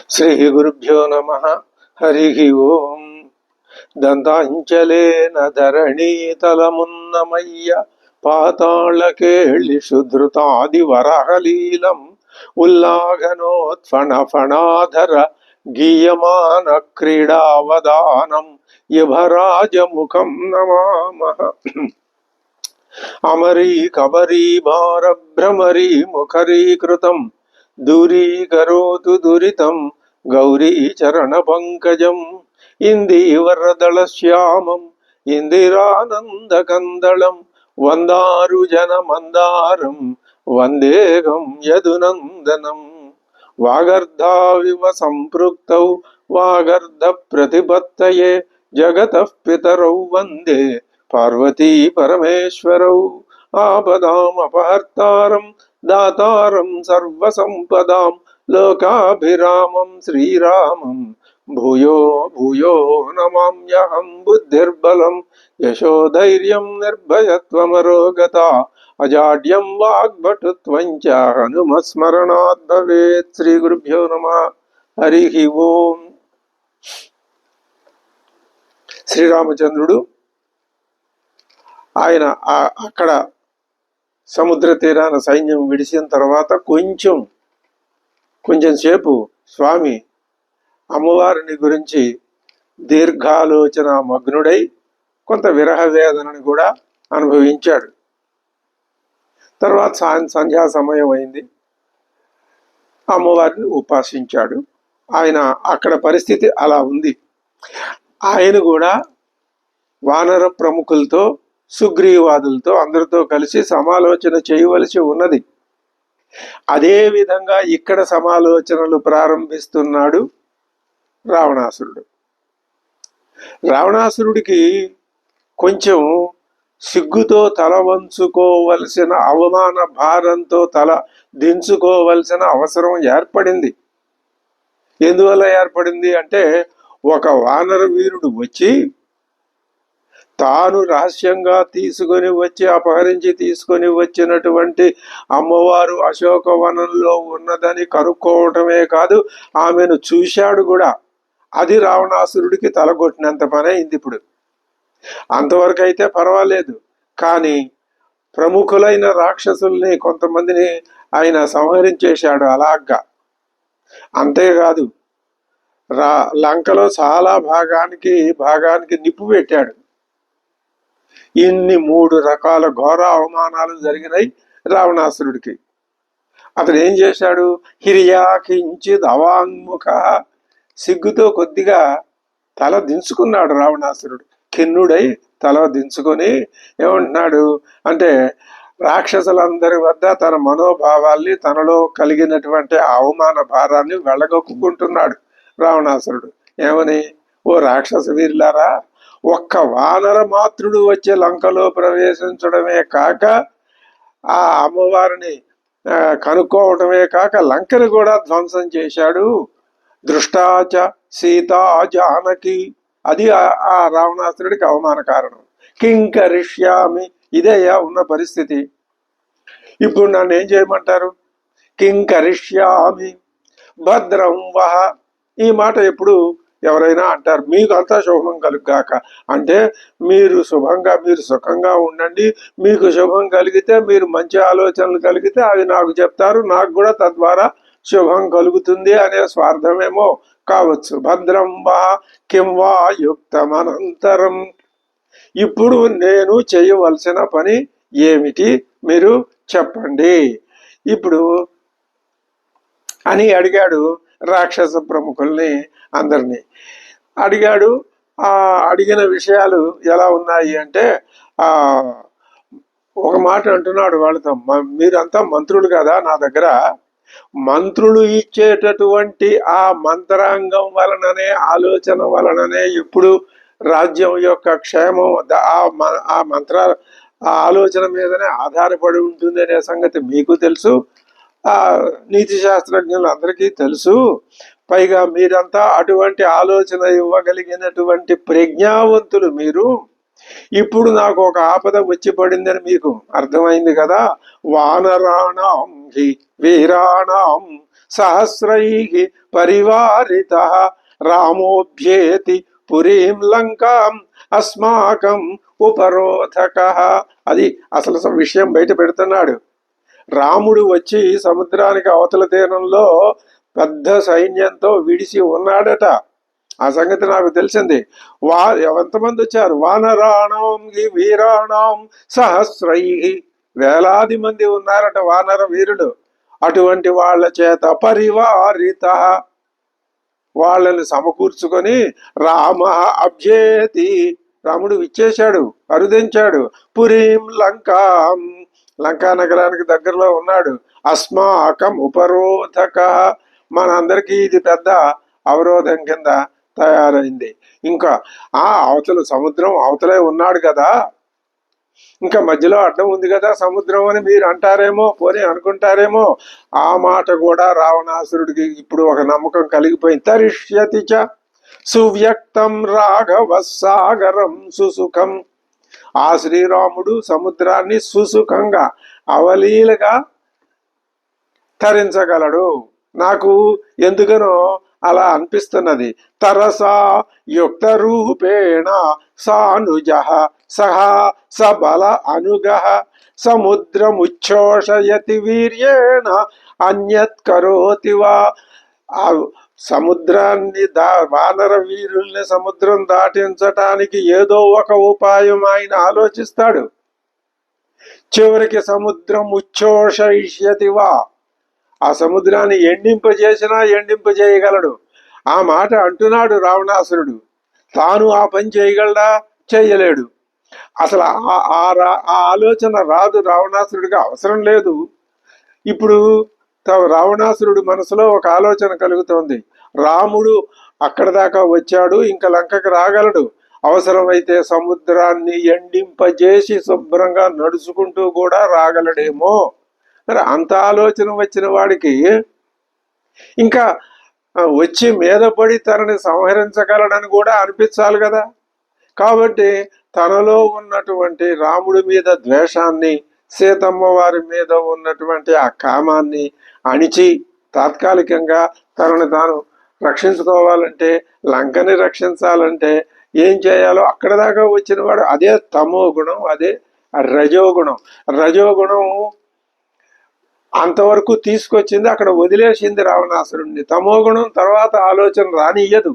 శ్రీ గురుభ్యో నమ. హరి ఓం. దంతాంచలేన ధరణీతలమున్నమయ్య పాతాళకేళి శుధృతాది వరహలీలం ఉల్లాఘనోత్ఫణ ఫణాధర గీయమాన క్రీడావదానం యభరాజముఖం నమామః. అమరీ కబరీ భార భ్రమరీ ముఖరీకృతం దూరీకరోతు దురితం గౌరీ చరణ పంకజం ఇందీవరదళ శ్యామం ఇందిరానందకందళం వందారు జన మందారం వందేగం యదునందనం. వాగర్ధావివ సంపృక్తౌ వాగర్ధ ప్రతిపత్తయే జగతః పితరౌ వందే పార్వతీ పరమేశ్వరౌ. ఆపదామపహర్తారం దాతారం సర్వసంపదాం లోకాభిరామం శ్రీరామం భూయో భూయో నమామ్యహం. బుద్ధిర్బలం యశోధైర్యం నిర్భయత్వమరోగత అజాడ్యం వాగ్భటుత్వం చ హనుమస్మరణాత్ భవేత్. శ్రీ గురుభ్యో నమః. హరి ఓం. శ్రీరామచంద్రుడు ఆయన అక్కడ సముద్ర తీరాన సైన్యం విడిచిన తర్వాత కొంచెం సేపు స్వామి అమ్మవారిని గురించి దీర్ఘాలోచన మగ్నుడై కొంత విరహ వేదనని కూడా అనుభవించాడు. తర్వాత సంధ్యా సమయం అయింది, అమ్మవారిని ఉపాసించాడు. ఆయన అక్కడ పరిస్థితి అలా ఉంది. ఆయన కూడా వానర ప్రముఖులతో సుగ్రీవాదులతో అందరితో కలిసి సమాలోచన చేయవలసి ఉన్నది. అదే విధంగా ఇక్కడ సమాలోచనలు ప్రారంభిస్తున్నాడు రావణాసురుడు. రావణాసురుడికి కొంచెం సిగ్గుతో తల వంచుకోవలసిన, అవమాన భారంతో తల దించుకోవలసిన అవసరం ఏర్పడింది. ఎందువల్ల ఏర్పడింది అంటే, ఒక వానర వీరుడు వచ్చి తాను రహస్యంగా అపహరించి తీసుకొని వచ్చినటువంటి అమ్మవారు అశోకవనంలో ఉన్నదని కనుక్కోవటమే కాదు, ఆమెను చూశాడు కూడా. అది రావణాసురుడికి తలగొట్టినంత పని అయింది. ఇప్పుడు అంతవరకు అయితే పర్వాలేదు, కానీ ప్రముఖులైన రాక్షసుల్ని కొంతమందిని ఆయన సంహరించేశాడు అలాగా. అంతేకాదు, లంకలో చాలా భాగానికి నిప్పు పెట్టాడు. ఇన్ని 3 రకాల ఘోర అవమానాలు జరిగినాయి రావణాసురుడికి. అతడు ఏం చేశాడు? హిర్యాకించిద్ అవాంగ్ముఖ, సిగ్గుతో కొద్దిగా తల దించుకున్నాడు రావణాసురుడు. ఖిన్నుడై తల దించుకొని ఏమంటున్నాడు అంటే, రాక్షసులందరి వద్ద తన మనోభావాల్ని, తనలో కలిగినటువంటి అవమాన భారాన్ని వెళ్ళగొక్కుంటున్నాడు రావణాసురుడు. ఏమని? ఓ రాక్షస వీరులారా, ఒక్క వానర మాత్రుడు వచ్చే లంకలో ప్రవేశించడమే కాక, ఆ అమ్మవారిని కనుక్కోవటమే కాక లంకని కూడా ధ్వంసం చేశాడు. దృష్టాచ సీతా జానకి, అది ఆ రావణాసురుడికి అవమాన కారణం. కింకరిష్యామి, ఇదేయా ఉన్న పరిస్థితి. ఇప్పుడు నన్ను ఏం చేయమంటారు? కింకరిష్యామి భద్రం వహ, ఈ మాట ఎప్పుడు ఎవరైనా అంటారు. మీకు అంతా శుభం కలుగాక అంటే, మీరు సుఖంగా ఉండండి, మీకు శుభం కలిగితే, మీరు మంచి ఆలోచనలు కలిగితే అవి నాకు చెప్తారు, నాకు కూడా తద్వారా శుభం కలుగుతుంది అనే స్వార్థమేమో కావచ్చు. భద్రం వా కిం వా యుక్తమనంతరం, ఇప్పుడు నేను చేయవలసిన పని ఏమిటి మీరు చెప్పండి ఇప్పుడు అని అడిగాడు. రాక్షస ప్రముఖుల్ని అందరినీ అడిగాడు. అడిగిన విషయాలు ఎలా ఉన్నాయి అంటే, ఒక మాట అంటున్నాడు వాళ్ళతో, మీరంతా మంత్రులు కదా, నా దగ్గర మంత్రులు ఇచ్చేటటువంటి ఆ మంత్రాంగం వలననే, ఆలోచన వలననే ఇప్పుడు రాజ్యం యొక్క క్షేమం ఆ మంత్రాల ఆలోచన మీదనే ఆధారపడి ఉంటుంది అనే సంగతి మీకు తెలుసు, నీతి శాస్త్రజ్ఞులు అందరికీ తెలుసు. పైగా మీరంతా అటువంటి ఆలోచన ఇవ్వగలిగినటువంటి ప్రజ్ఞావంతులు మీరు. ఇప్పుడు నాకు ఒక ఆపద వచ్చి పడిందని మీకు అర్థమైంది కదా. వానరాణం హి వీరాణం సహస్రై పరివారిత రామోభ్యేతి పురీం లంకాం అస్మాకం ఉపరోధక. అది అసలు విషయం బయట పెడుతున్నాడు. రాముడు వచ్చి సముద్రానికి అవతల తీరంలో పెద్ద సైన్యంతో విడిసి ఉన్నాడట. ఆ సంగతి నాకు తెలిసింది. ఎంతమంది వచ్చారు? వానరాణం వీరాణం సహస్రై, వేలాది మంది ఉన్నారట వానర వీరులు. అటువంటి వాళ్ళ చేత పరివారిత, వాళ్ళని సమకూర్చుకొని రామ అభ్యేతి, రాముడు విచ్చేశాడు, అరుదించాడు. పురీం లంకాం, లంకా నగరానికి దగ్గరలో ఉన్నాడు. అస్మాకం ఉపరోధక, మనందరికీ ఇది పెద్ద అవరోధం కింద తయారైంది. ఇంకా ఆ అవతల సముద్రం అవతలే ఉన్నాడు కదా, ఇంకా మధ్యలో అడ్డం ఉంది కదా సముద్రం అని మీరు అంటారేమో, పోనీ అనుకుంటారేమో. ఆ మాట కూడా రావణాసురుడికి ఇప్పుడు ఒక నమ్మకం కలిగిపోయింది. తరిష్యతి చ సువ్యక్తం రాఘవ సాగరం సుసుఖం, ఆ శ్రీరాముడు సముద్రాన్ని సుసుఖంగా అవలీలగా తరించగలడు. నాకు ఎందుకనో అలా అనిపిస్తున్నది. తరసా యుక్త రూపేణ సానుజ సహా సబల అనుగ సముద్రముచ్ఛోషయతి వీర్యేణ అన్యత్ కరోతి వా. ఆ సముద్రాన్ని వానర వీరుల్ని సముద్రం దాటించటానికి ఏదో ఒక ఉపాయం ఆయన ఆలోచిస్తాడు. చివరికి సముద్రం ఉచ్ఛోషయిష్యతి వా, ఆ సముద్రాన్ని ఎండింపజేయగలడు. ఆ మాట అంటున్నాడు రావణాసురుడు. తాను ఆ పని చేయగలడా? చెయ్యలేడు. అసలు ఆ ఆలోచన రాదు రావణాసురుడికి, అవసరం లేదు. ఇప్పుడు రావణాసురుడు మనసులో ఒక ఆలోచన కలుగుతోంది. రాముడు అక్కడ దాకా వచ్చాడు, ఇంకా లంకకి రాగలడు. అవసరమైతే సముద్రాన్ని ఎండింపజేసి శుభ్రంగా నడుచుకుంటూ కూడా రాగలడేమో. మరి అంత ఆలోచన వచ్చిన వాడికి ఇంకా వచ్చి మీద పడి తనని సంహరించగలడని కూడా అనిపించాలి కదా. కాబట్టి తనలో ఉన్నటువంటి రాముడి మీద ద్వేషాన్ని, సీతమ్మ వారి మీద ఉన్నటువంటి ఆ కామాన్ని అణిచి తాత్కాలికంగా తనను తాను రక్షించుకోవాలంటే, లంకని రక్షించాలంటే ఏం చేయాలో అక్కడ దాకా వచ్చిన వాడు. అదే తమో గుణం, అదే రజోగుణం. రజోగుణం అంతవరకు తీసుకొచ్చింది, అక్కడ వదిలేసింది రావణాసురుణ్ణి. తమో గుణం తర్వాత ఆలోచన రానియ్యదు.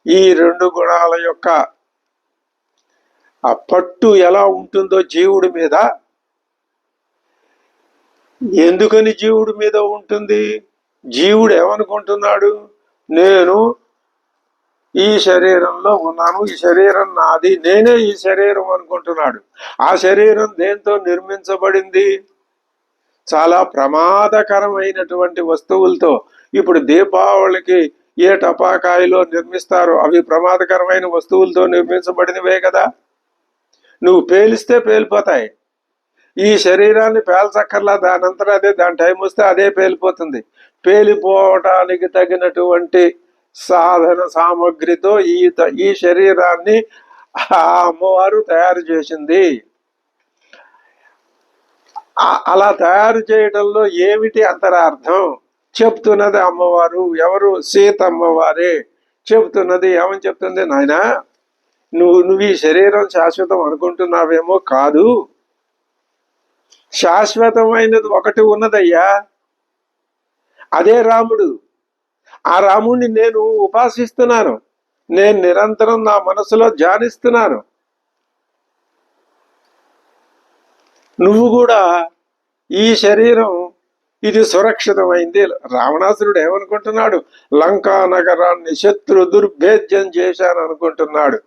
ఈ రెండు గుణాల యొక్క ఆ పట్టు ఎలా ఉంటుందో జీవుడి మీద, ఎందుకని జీవుడి మీద ఉంటుంది? జీవుడు ఏమనుకుంటున్నాడు? నేను ఈ శరీరంలో ఉన్నాను, ఈ శరీరం నాది, నేనే ఈ శరీరం అనుకుంటున్నాడు. ఆ శరీరం దేంతో నిర్మించబడింది? చాలా ప్రమాదకరమైనటువంటి వస్తువులతో. ఇప్పుడు దీపావళికి ఏ టపాకాయలో నిర్మిస్తారో అవి ప్రమాదకరమైన వస్తువులతో నిర్మించబడినవే కదా. నువ్వు పేలిస్తే పేలిపోతాయి. ఈ శరీరాన్ని పేల్చక్కర్లా, దానంతరం అదే, దాని టైం వస్తే అదే పేలిపోతుంది. పేలిపోవటానికి తగినటువంటి సాధన సామగ్రితో ఈ శరీరాన్ని ఆ అమ్మవారు తయారు చేసింది. అలా తయారు చేయడంలో ఏమిటి అంతరార్థం చెప్తున్నది అమ్మవారు. ఎవరు? సీతమ్మవారే చెప్తున్నది. ఏమని చెప్తుంది? నాయనా, నువ్వు ఈ శరీరం శాశ్వతం అనుకుంటున్నావేమో, కాదు. శాశ్వతమైనది ఒకటి ఉన్నదయ్యా, అదే రాముడు. ఆ రాముడిని నేను ఉపాసిస్తున్నాను, నేను నిరంతరం నా మనసులో ధ్యానిస్తున్నాను. నువ్వు కూడా ఈ శరీరం ఇది సురక్షితమైంది. రావణాసురుడు ఏమనుకుంటున్నాడు? లంకా నగరాన్ని శత్రు దుర్భేద్యం చేశాను అనుకుంటున్నాడు.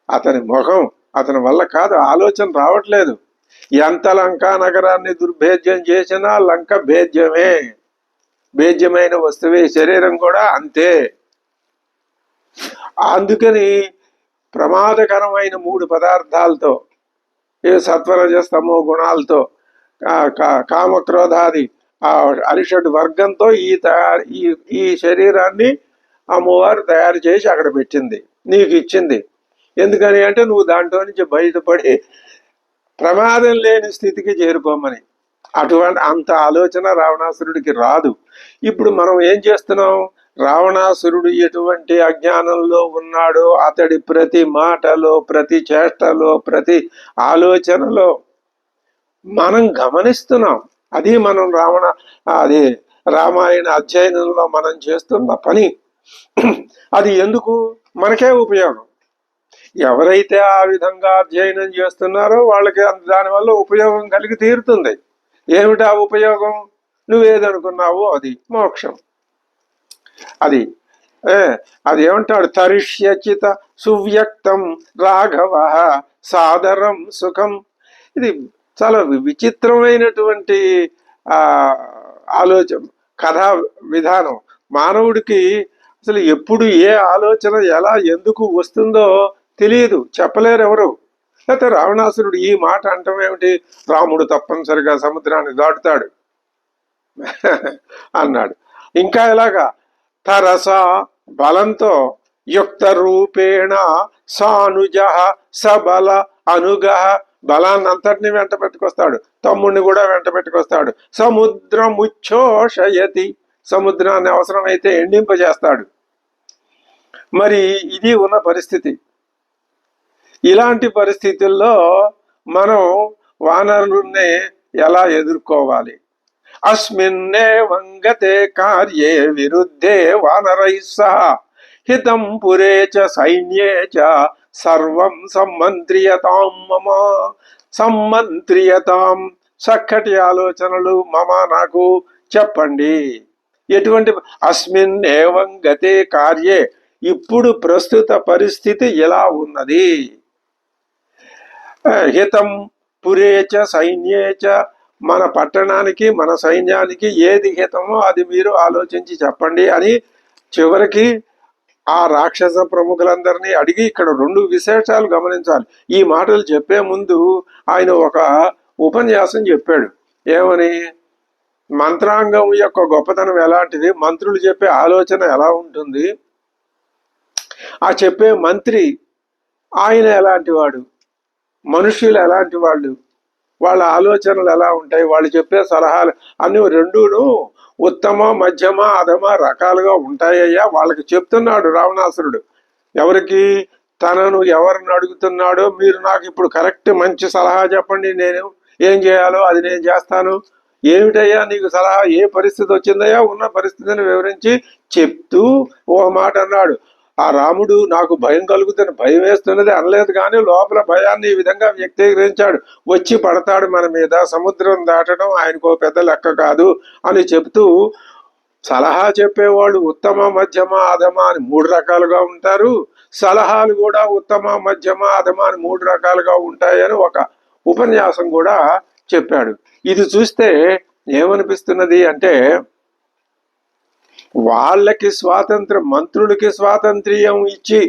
అతని ముఖం, అతని వల్ల కాదు, ఆలోచన రావట్లేదు. ఎంత లంకా నగరాన్ని దుర్భేద్యం చేసినా లంక భేద్యమే, భేద్యమైన వస్తువే. శరీరం కూడా అంతే. అందుకని ప్రమాదకరమైన 3 పదార్థాలతో, ఏ సత్వరజస్తమో గుణాలతో, కామక్రోధాది ఆ అరిషడ్ వర్గంతో ఈ శరీరాన్ని అమ్మవారు తయారు చేసి అక్కడ పెట్టింది, నీకు ఇచ్చింది. ఎందుకని అంటే నువ్వు దాంట్లో నుంచి బయటపడి ప్రమాదం లేని స్థితికి చేరుకోమని. అంత ఆలోచన రావణాసురుడికి రాదు. ఇప్పుడు మనం ఏం చేస్తున్నాం? రావణాసురుడు ఎటువంటి అజ్ఞానంలో ఉన్నాడో అతడి ప్రతి మాటలో, ప్రతి చేష్టలో, ప్రతి ఆలోచనలో మనం గమనిస్తున్నాం. అది మనం అది రామాయణ అధ్యయనంలో మనం చేస్తున్న పని. అది ఎందుకు? మనకే ఉపయోగం. ఎవరైతే ఆ విధంగా అధ్యయనం చేస్తున్నారో వాళ్ళకి దానివల్ల ఉపయోగం కలిగి తీరుతుంది. ఏమిటా ఉపయోగం? నువ్వేదనుకున్నావో అది మోక్షం. అది ఏమంటాడు? తరిష్యచిత సువ్యక్తం రాఘవ సాదరం సుఖం. ఇది చాలా విచిత్రమైనటువంటి ఆలోచన, కథా విధానం. మానవుడికి అసలు ఎప్పుడు ఏ ఆలోచన ఎలా ఎందుకు వస్తుందో తెలియదు, చెప్పలేరు ఎవరు. అయితే రావణాసురుడు ఈ మాట అంటాం ఏమిటి? రాముడు తప్పనిసరిగా సముద్రాన్ని దాటుతాడు అన్నాడు. ఇంకా ఎలాగా? తరస బలంతో యుక్త రూపేణ సానుజ సబల అనుగ, బలాన్ని అంతటిని వెంట పెట్టుకొస్తాడు, తమ్ముడిని కూడా వెంట పెట్టుకొస్తాడు. సముద్రముచ్చోషయతి, సముద్రాన్ని అవసరమైతే ఎండింపజేస్తాడు. మరి ఇది ఉన్న పరిస్థితి. ఇలాంటి పరిస్థితుల్లో మనం వానరుల్ని ఎలా ఎదుర్కోవాలి? అస్మిన్నే వంగతే కార్యే విరుద్ధే వానరైః సహ హితం పురే చ సైన్యే చ సర్వం సమ్మంత్రియతాం మమ. సమ్మంత్రియతాం, చక్కటి ఆలోచనలు మమ, నాకు చెప్పండి. ఎటువంటి? అస్మిన్ ఏవం గతే కార్యే, ఇప్పుడు ప్రస్తుత పరిస్థితి ఎలా ఉన్నది? హితం పురేచ సైన్యేచ, మన పట్టణానికి మన సైన్యానికి ఏది హితమో అది మీరు ఆలోచించి చెప్పండి అని చివరికి ఆ రాక్షస ప్రముఖులందరినీ అడిగి, ఇక్కడ రెండు విశేషాలు గమనించాలి. ఈ మాటలు చెప్పే ముందు ఆయన ఒక ఉపన్యాసం చెప్పాడు. ఏమని? మంత్రాంగం యొక్క గొప్పతనం ఎలాంటిది, మంత్రులు చెప్పే ఆలోచన ఎలా ఉంటుంది, ఆ చెప్పే మంత్రి ఆయన ఎలాంటి వాడు, మనుష్యులు ఎలాంటి వాళ్ళు, వాళ్ళ ఆలోచనలు ఎలా ఉంటాయి, వాళ్ళు చెప్పే సలహాలు అన్ని రెండును ఉత్తమ మధ్యమ అధమ రకాలుగా ఉంటాయ్యా. వాళ్ళకి చెప్తున్నాడు రావణాసురుడు. ఎవరికి? తనను ఎవరిని అడుగుతున్నాడో, మీరు నాకు ఇప్పుడు కరెక్ట్ మంచి సలహా చెప్పండి, నేను ఏం చేయాలో అది నేను చేస్తాను. ఏమిటయ్యా నీకు సలహా? ఏ పరిస్థితి వచ్చిందయ్యా? ఉన్న పరిస్థితిని వివరించి చెప్తూ ఓ మాట అన్నాడు. ఆ రాముడు నాకు భయం కలుగుతున్న, భయం వేస్తున్నది అనలేదు, కానీ లోపల భయాన్ని ఈ విధంగా వ్యక్తీకరించాడు. వచ్చి పడతాడు మన మీద, సముద్రం దాటడం ఆయనకు పెద్ద లెక్క కాదు అని చెప్తూ, సలహా చెప్పేవాళ్ళు ఉత్తమ మధ్యమ అధమ అని మూడు రకాలుగా ఉంటారు, సలహాలు కూడా ఉత్తమ మధ్యమ అధమ అని మూడు రకాలుగా ఉంటాయని ఒక ఉపన్యాసం కూడా చెప్పాడు. ఇది చూస్తే ఏమనిపిస్తున్నది అంటే, వాళ్ళకి స్వాతంత్రం, మంత్రులకి స్వాతంత్ర్యం ఇచ్చి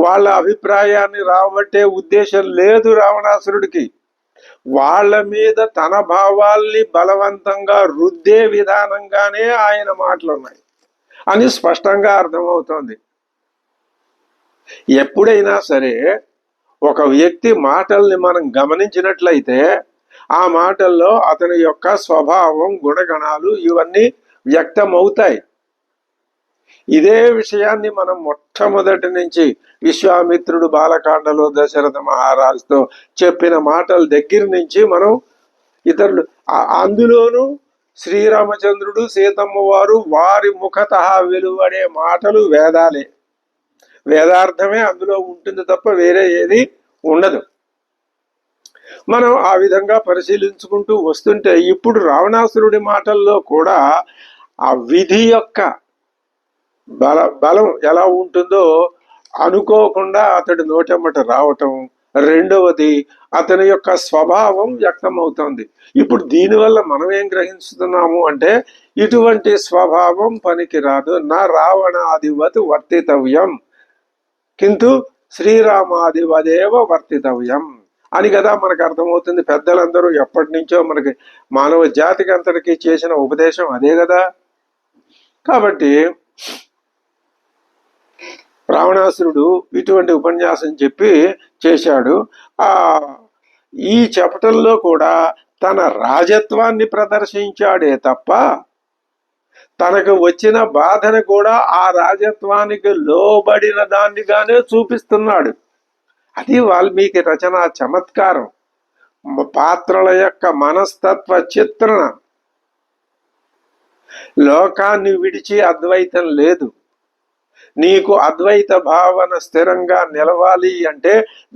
వాళ్ళ అభిప్రాయాన్ని రాబట్టే ఉద్దేశం లేదు రావణాసురుడికి. వాళ్ళ మీద తన భావాల్ని బలవంతంగా రుద్దే విధానంగానే ఆయన మాటలున్నాయి అని స్పష్టంగా అర్థమవుతోంది. ఎప్పుడైనా సరే ఒక వ్యక్తి మాటల్ని మనం గమనించినట్లయితే ఆ మాటల్లో అతని యొక్క స్వభావం, గుణగణాలు ఇవన్నీ వ్యక్తమవుతాయి. ఇదే విషయాన్ని మనం మొట్టమొదటి నుంచి విశ్వామిత్రుడు బాలకాండలో దశరథ మహారాజుతో చెప్పిన మాటల దగ్గర నుంచి మనం ఇతరులు, అందులోనూ శ్రీరామచంద్రుడు సీతమ్మ వారు వారి ముఖత వెలువడే మాటలు వేదాలే, వేదార్థమే అందులో ఉంటుంది తప్ప వేరే ఏది ఉండదు. మనం ఆ విధంగా పరిశీలించుకుంటూ వస్తుంటే ఇప్పుడు రావణాసురుడి మాటల్లో కూడా ఆ విధి యొక్క బలం ఎలా ఉంటుందో అనుకోకుండా అతడి నోటెమ్మట రావటం, రెండవది అతని యొక్క స్వభావం వ్యక్తమవుతుంది. ఇప్పుడు దీనివల్ల మనం ఏం గ్రహిస్తున్నాము అంటే, ఇటువంటి స్వభావం పనికిరాదు. నా రావణాదివత్ వర్తితవ్యం కింటు శ్రీరామాదివదేవ వర్తితవ్యం అని కదా మనకు అర్థమవుతుంది. పెద్దలందరూ ఎప్పటి నుంచో మనకి మానవ జాతికి అంతటికీ చేసిన ఉపదేశం అదే కదా. కాబట్టి రావణాసురుడు ఇటువంటి ఉపన్యాసం చెప్పి చేశాడు. ఈ చెప్పటంలో కూడా తన రాజత్వాన్ని ప్రదర్శించాడే తప్ప తనకు వచ్చిన బాధను కూడా ఆ రాజత్వానికి లోబడిన దాన్నిగానే చూపిస్తున్నాడు. అది వాల్మీకి రచన చమత్కారం. పాత్రల యొక్క మనస్తత్వ చిత్రణ. లోకాన్ని విడిచి అద్వైతం లేదు. నీకు అద్వైత భావన స్థిరంగా నిలవాలి అంటే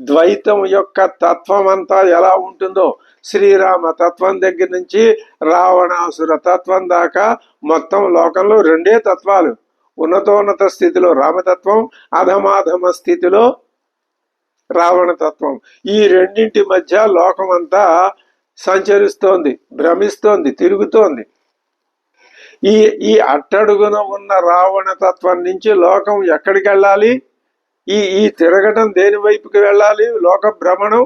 ద్వైతం యొక్క తత్వం అంతా ఎలా ఉంటుందో, శ్రీరామ తత్వం దగ్గర నుంచి రావణాసుర తత్వం దాకా మొత్తం లోకంలో రెండే తత్వాలు. ఉన్నతోన్నత స్థితిలో రామతత్వం, అధమాధమ స్థితిలో రావణ తత్వం. ఈ రెండింటి మధ్య లోకమంతా సంచరిస్తోంది, భ్రమిస్తోంది, తిరుగుతోంది. ఈ అట్టడుగున ఉన్న రావణ తత్వం నుంచి లోకం ఎక్కడికి వెళ్ళాలి? ఈ తిరగటం దేని వైపుకి వెళ్ళాలి? లోక భ్రమణం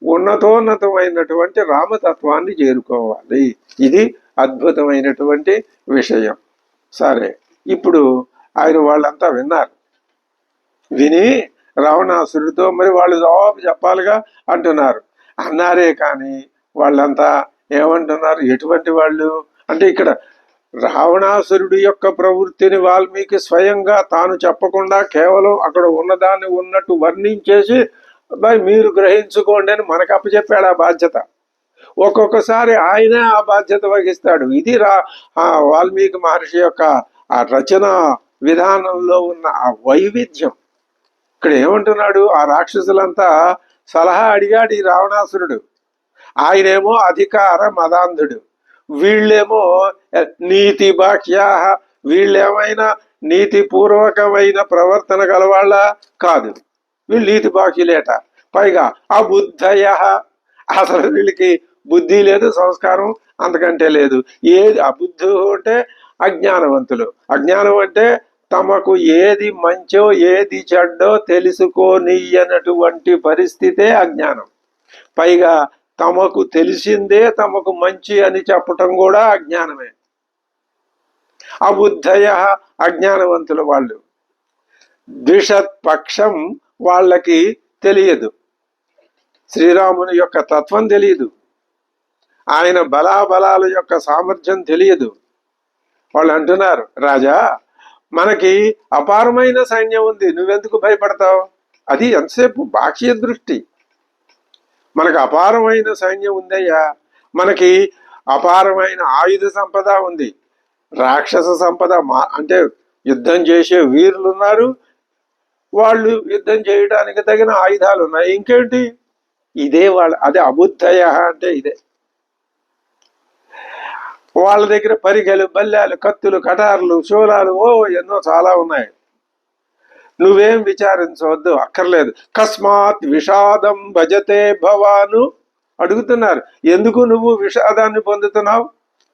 ఉన్నతోన్నతమైనటువంటి రామతత్వాన్ని చేరుకోవాలి. ఇది అద్భుతమైనటువంటి విషయం. సరే, ఇప్పుడు ఆయన వాళ్ళంతా విన్నారు. విని రావణాసురుడితో మరి వాళ్ళు జవాబు చెప్పాలిగా అంటున్నారు. అన్నారే కానీ వాళ్ళంతా ఏమంటున్నారు? ఎటువంటి వాళ్ళు అంటే ఇక్కడ రావణాసురుడి యొక్క ప్రవృత్తిని వాల్మీకి స్వయంగా తాను చెప్పకుండా కేవలం అక్కడ ఉన్నదాన్ని ఉన్నట్టు వర్ణించేసి మీరు గ్రహించుకోండి అని మనకు అప్పచెప్పాడు ఆ బాధ్యత. ఒక్కొక్కసారి ఆయనే ఆ బాధ్యత వహిస్తాడు. ఇది వాల్మీకి మహర్షి యొక్క ఆ రచన విధానంలో ఉన్న ఆ వైవిధ్యం. ఇక్కడ ఏమంటున్నాడు? ఆ రాక్షసులంతా సలహా అడిగాడు ఈ రావణాసురుడు. ఆయనేమో అధికార మదాంధుడు, వీళ్ళేమో నీతి బాహ్యా, వీళ్ళేమైనా నీతి పూర్వకమైన ప్రవర్తన గలవాళ్ళ కాదు, వీళ్ళు నీతి బాహ్యులేట. పైగా అబుద్ధయ, అసలు వీళ్ళకి బుద్ధి లేదు, సంస్కారం అంతకంటే లేదు. ఏది అబుద్ధు అంటే అజ్ఞానవంతులు. అజ్ఞానం అంటే తమకు ఏది మంచో ఏది చెడ్డో తెలుసుకోనియనటువంటి పరిస్థితే అజ్ఞానం. పైగా తమకు తెలిసిందే తమకు మంచి అని చెప్పటం కూడా అజ్ఞానమే. అబుద్ధయ అజ్ఞానవంతులు వాళ్ళు. ద్విషత్ పక్షం వాళ్ళకి తెలియదు, శ్రీరాముని యొక్క తత్వం తెలియదు, ఆయన బలాబలాల యొక్క సామర్థ్యం తెలియదు. వాళ్ళు అంటున్నారు, రాజా మనకి అపారమైన సైన్యం ఉంది, నువ్వెందుకు భయపడతావు? అది ఎంతసేపు బాహ్య దృష్టి. మనకు అపారమైన సైన్యం ఉందయ్యా, మనకి అపారమైన ఆయుధ సంపద ఉంది, రాక్షస సంపద అంటే యుద్ధం చేసే వీరులు ఉన్నారు, వాళ్ళు యుద్ధం చేయడానికి తగిన ఆయుధాలు ఉన్నాయి, ఇంకేంటి? ఇదే అదే అబుద్ధయ అంటే ఇదే. వాళ్ళ దగ్గర పరిగెలు, బల్లాలు, కత్తులు, కటార్లు, శూలాలు ఎన్నో చాలా ఉన్నాయి. నువ్వేం విచారించవద్దు, అక్కర్లేదు. కస్మాత్ విషాదం భజతే భవాను అడుగుతున్నారు. ఎందుకు నువ్వు విషాదాన్ని పొందుతున్నావు?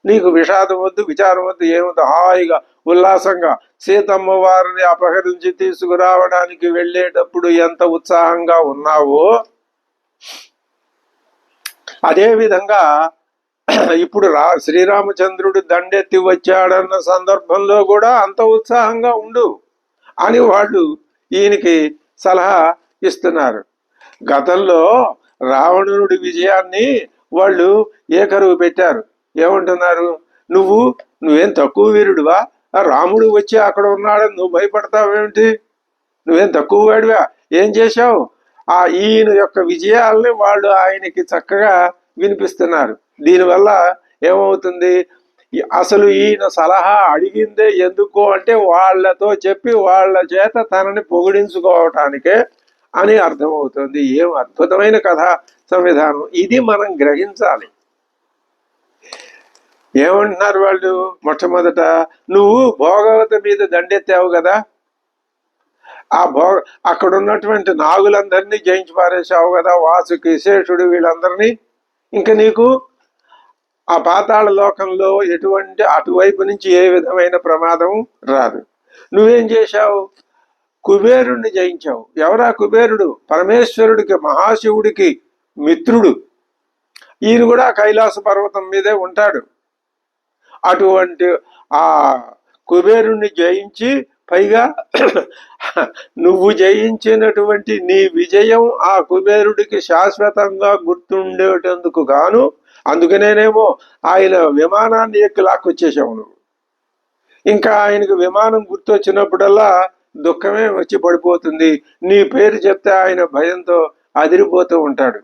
నీకు విషాదం వద్దు, విచారం వద్దు, ఏమొద్దు. హాయిగా ఉల్లాసంగా సీతమ్మ వారిని అపహరించి తీసుకురావడానికి వెళ్ళేటప్పుడు ఎంత ఉత్సాహంగా ఉన్నావో అదే విధంగా ఇప్పుడు శ్రీరామచంద్రుడు దండెత్తి వచ్చాడన్న సందర్భంలో కూడా అంత ఉత్సాహంగా ఉండు అని వాళ్ళు ఈయనకి సలహా ఇస్తున్నారు. గతంలో రావణుడి విజయాన్ని వాళ్ళు ఏకరువు పెట్టారు. ఏమంటున్నారు? నువ్వేం తక్కువ వీరుడువా? రాముడు వచ్చి అక్కడ ఉన్నాడని నువ్వు భయపడతావేమిటి? నువ్వేం తక్కువ వాడివా? ఏం చేశావు? ఈయన యొక్క విజయాల్ని వాళ్ళు ఆయనకి చక్కగా వినిపిస్తున్నారు. దీనివల్ల ఏమవుతుంది? అసలు ఈయన సలహా అడిగిందే ఎందుకు అంటే వాళ్లతో చెప్పి వాళ్ళ చేత తనని పొగిడించుకోవటానికే అని అర్థమవుతుంది. ఏం అద్భుతమైన కథా సంవిధానం ఇది, మనం గ్రహించాలి. ఏమంటున్నారు వాళ్ళు? మొట్టమొదట నువ్వు భోగవతి మీద దండెత్తావు కదా, అక్కడ ఉన్నటువంటి నాగులందరినీ జయించి పారేసావు కదా, వాసుకి, శేషుడు, వీళ్ళందరినీ. ఇంకా నీకు ఆ పాతాళ లోకంలో ఎటువంటి అటువైపు నుంచి ఏ విధమైన ప్రమాదం రాదు. నువ్వేం చేశావు? కుబేరుణ్ణి జయించావు. ఎవరా కుబేరుడు? పరమేశ్వరుడికి, మహాశివుడికి మిత్రుడు. ఈయన కూడా కైలాస పర్వతం మీదే ఉంటాడు. అటువంటి ఆ కుబేరుణ్ణి జయించి పైగా నువ్వు జయించినటువంటి నీ విజయం ఆ కుబేరుడికి శాశ్వతంగా గుర్తుండేటందుకు గాను అందుకనేనేమో ఆయన విమానాన్ని ఎక్కి లాక్కొచ్చేసావు నువ్వు. ఇంకా ఆయనకు విమానం గుర్తొచ్చినప్పుడల్లా దుఃఖమే వచ్చి పడిపోతుంది. నీ పేరు చెప్తే ఆయన భయంతో అదిరిపోతూ ఉంటాడు.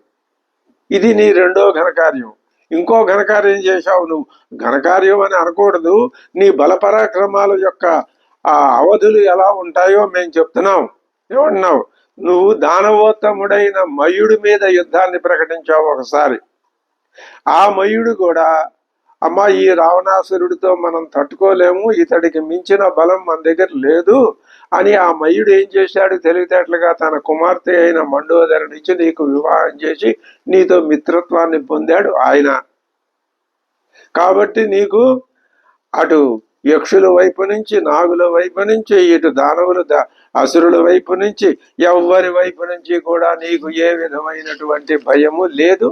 ఇది నీ రెండో ఘనకార్యం. ఇంకో ఘనకార్యం చేశావు నువ్వు. ఘనకార్యం అని అనకూడదు, నీ బలపరాక్రమాల యొక్క ఆ అవధులు ఎలా ఉంటాయో మేము చెప్తున్నాం. ఏమన్నావు? నువ్వు దానవోత్తముడైన మయుడి మీద యుద్ధాన్ని ప్రకటించావు ఒకసారి. ఆ మయుడు కూడా, అమ్మా ఈ రావణాసురుడితో మనం తట్టుకోలేము, ఇతడికి మించిన బలం మన దగ్గర లేదు అని ఆ మయుడు ఏం చేశాడు తెలివితేటలుగా తన కుమార్తె అయిన మండోదరినిచ్చి నీకు వివాహం చేసి నీతో మిత్రత్వాన్ని పొందాడు ఆయన. కాబట్టి నీకు అటు యక్షుల వైపు నుంచి, నాగుల వైపు నుంచి, ఇటు దానవుల అసురుల వైపు నుంచి, ఎవ్వరి వైపు నుంచి కూడా నీకు ఏ విధమైనటువంటి భయము లేదు